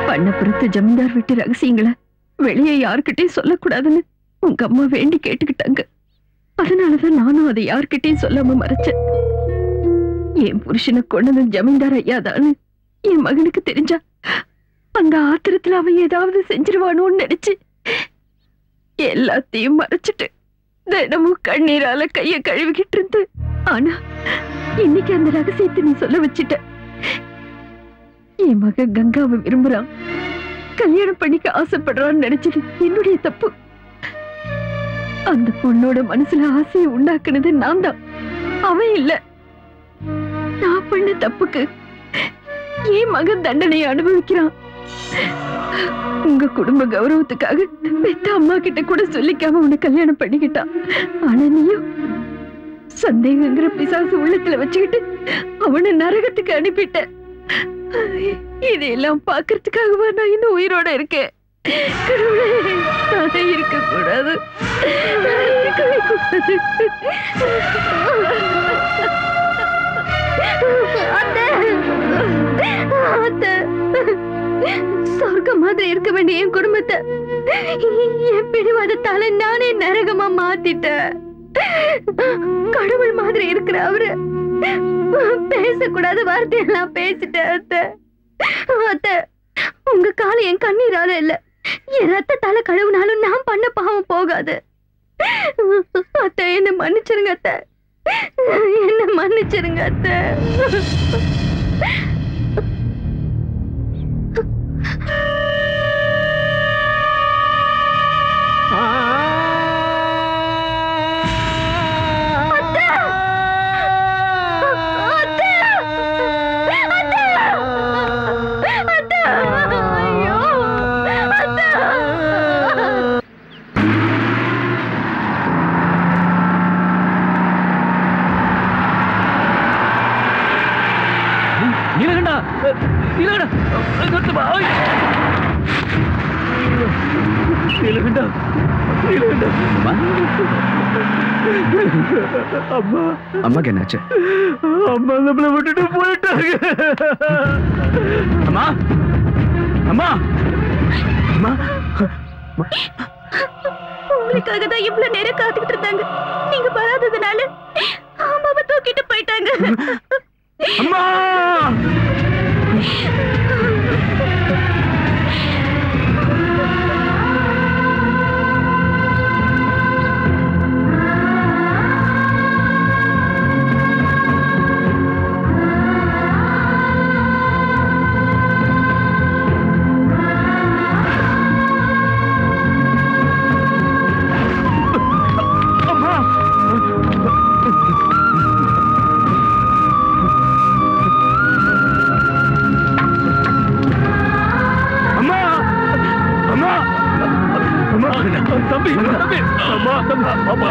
பண்ணப்புறத்து ஜமீன்தார் வீட்டு ரகசியங்களை வெளியே யார்கிட்டயும் சொல்லக்கூடாதுன்னு உங்க அம்மா வேண்டி கேட்டுக்கிட்டாங்க. அதனாலதான் நானும் அதை யார்கிட்டயும் சொல்லாம மறைச்சேன். என் புருஷனை கொண்டது ஜமீன்தார் ஐயாதான்னு என் மகனுக்கு தெரிஞ்சா அந்த ஆத்திரத்துல அவன் ஏதாவது செஞ்சிருவானோன்னு நினைச்சு எல்லாத்தையும் மறைச்சிட்டு தினமும் கண்ணீரால கைய கழுவிக்கிட்டு இருந்து. ஆனா இன்னைக்கு அந்த ரகசியத்தை நீ சொல்ல வச்சிட்ட. என் மகன் கங்காவை விரும்புறான், கல்யாணம் பண்ணிக்க ஆசைப்படுறான்னு நினைச்சது என்னுடைய தப்பு. அந்த பொண்ணோட மனசுல ஆசையை உண்டாக்குனது நான் தான், அவன் இல்ல. நான் பண்ண தப்புக்கு என் மகன் தண்டனையை அனுபவிக்கிறான். உங்க குடும்ப கௌரவத்துக்காக பெத்த அம்மா கிட்ட கூட சொல்லிக்காம உன்னை கல்யாணம் பண்ணிக்கிட்டான். ஆனா நீயும் சந்தேகங்கிற பிசாசு உள்ளத்துல வச்சுக்கிட்டு அவனை நரகத்துக்கு அனுப்பிட்ட. இதையெல்லாம் பாக்குறதுக்காகவா நான் இன்னும் உயிரோட இருக்கேன்? கடவுளே, இருக்க கூடாது. சொர்க்கம் மாதிரி இருக்க வேண்டிய என் குடும்பத்தை என் பிடிவாதத்தால நானே நரகமா மாத்திட்டேன். கடவுள் மாதிரி இருக்கிற அவரு பேசக்கூடாத வார்த்தையெல்லாம் பேசிட்டேன். அத்தை, உங்க காலம் என் கண்ணீரால இல்ல, என் ரத்தத்தால கழுவுனாலும் நான் பண்ண பாவம் போகாது. அத்தை, என்ன மன்னிச்சிருங்க அத்தை, என்ன மன்னிச்சிருங்க அத்தை. அம்மாக்கு என்னாச்சு? அம்மா நம்மளை விட்டுட்டு போயிட்டாங்க. அம்மா அம்மா அம்மா, உங்களுக்காக தான் இவ்வளவு நேரம் காத்துக்கிட்டு இருந்தாங்க. நீங்க வராததுனால அம்மாவை தூக்கிட்டு போயிட்டாங்க. அம்மா தம்பி தம்பி அம்மா அம்மா அம்மா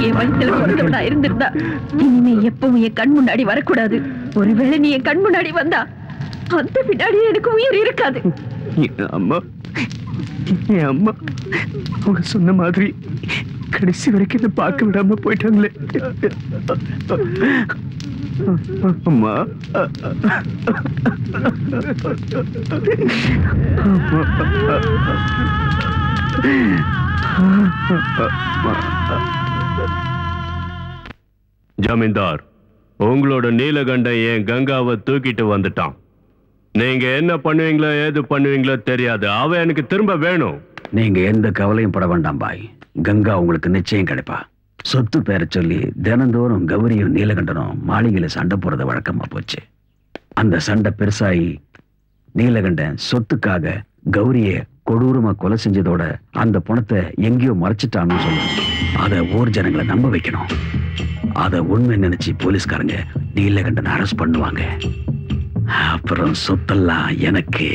என் வயசுல பிறந்தவனா இருந்திருந்தா இனிமே எப்பவும் என் கண் முன்னாடி வரக்கூடாது. ஒருவேளை நீ என் கண் முன்னாடி வந்தா அந்த பின்னாடி எனக்கு உயிர் இருக்காது. என் அம்மா அவங்க சொன்ன மாதிரி கடைசி வரைக்கும் என்ன பார்க்க விடாம போயிட்டாங்களே. அம்மா ஜமீன்தார், உங்களோட நீலகண்டன் என் கங்காவை தூக்கிட்டு வந்துட்டான். நீங்க என்ன பண்ணுவீங்களோ ஏது பண்ணுவீங்களோ தெரியாது. அவ எனக்கு திரும்ப வேணும். நீங்க எந்த கவலையும் பட வேண்டாம் பாய். கங்கா உங்களுக்கு நிச்சயம் கிடைப்பா. சொத்து பேர சொல்லி தினந்தோறும் கௌரியும் நீலகண்டனும் மாளிகையில சண்டை போறது வழக்கமா போச்சு. அந்த சண்டை பெருசாகி நீலகண்டன் சொத்துக்காக கௌரிய கொடூரமா கொலை செஞ்சதோட அந்த பணத்தை எங்கேயோ மறைச்சிட்டான்னு சொல்லணும். அதை ஊர் ஜனங்களை நம்ப வைக்கணும். அதை உண்மை நினைச்சு போலீஸ்காரங்க நீலகண்டன் அரெஸ்ட் பண்ணுவாங்க. அப்புறம் சொத்தெல்லாம் எனக்கு,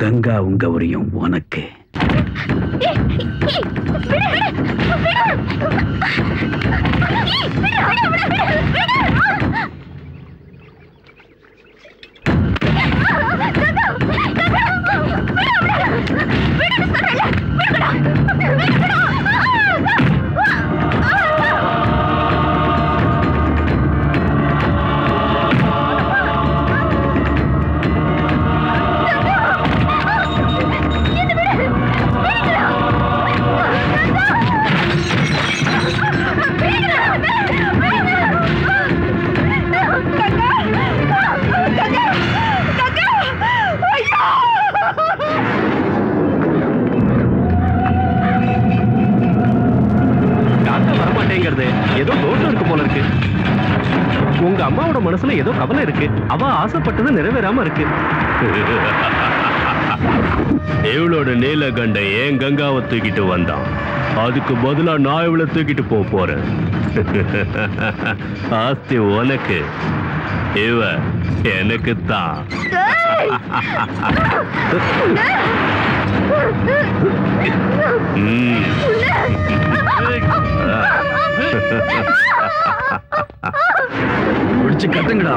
கங்காவும் கௌரியும் உனக்கு. ஏதோ தோட்டம் இருக்கு போல இருக்கு. உங்க அம்மாவோட மனசுல ஏதோ கவலை இருக்கு. அவ ஆசைப்பட்டது நிறைவேறாம இருக்கு. இவளோட நீலகண்டன் ஏன் கங்காவை தூக்கிட்டு வந்தான். அதுக்கு பதிலா நான் இவளை தூக்கிட்டு போறேன். ஆஸ்தி உனக்கு, இவ எனக்கு தான். பிடிச்சு கட்டுங்கடா.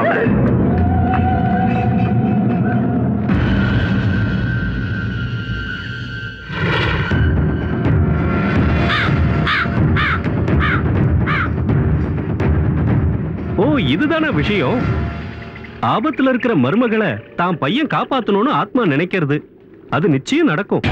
ஓ, இதுதான விஷயம். ஆபத்துல இருக்கிற மருமகளை தான் பையன் காப்பாத்தணும்னு ஆத்மா நினைக்கிறது. அது நிச்சயம் நடக்கும்.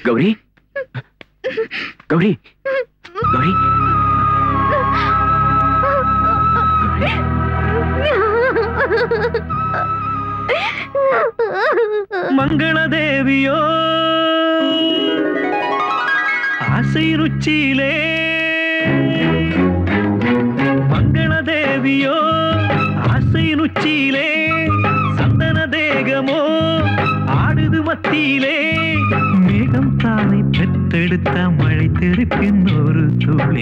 கௌரி கௌரி கௌரி மங்களதேவியோ ஆசை ருச்சியிலே மங்களதேவியோ ஆசை ருச்சியிலே சந்தன தேகமோ ஆடுது மத்தியிலே மேகம் தானை பெற்றெடுத்த மழை தெருக்கின் ஒரு துளி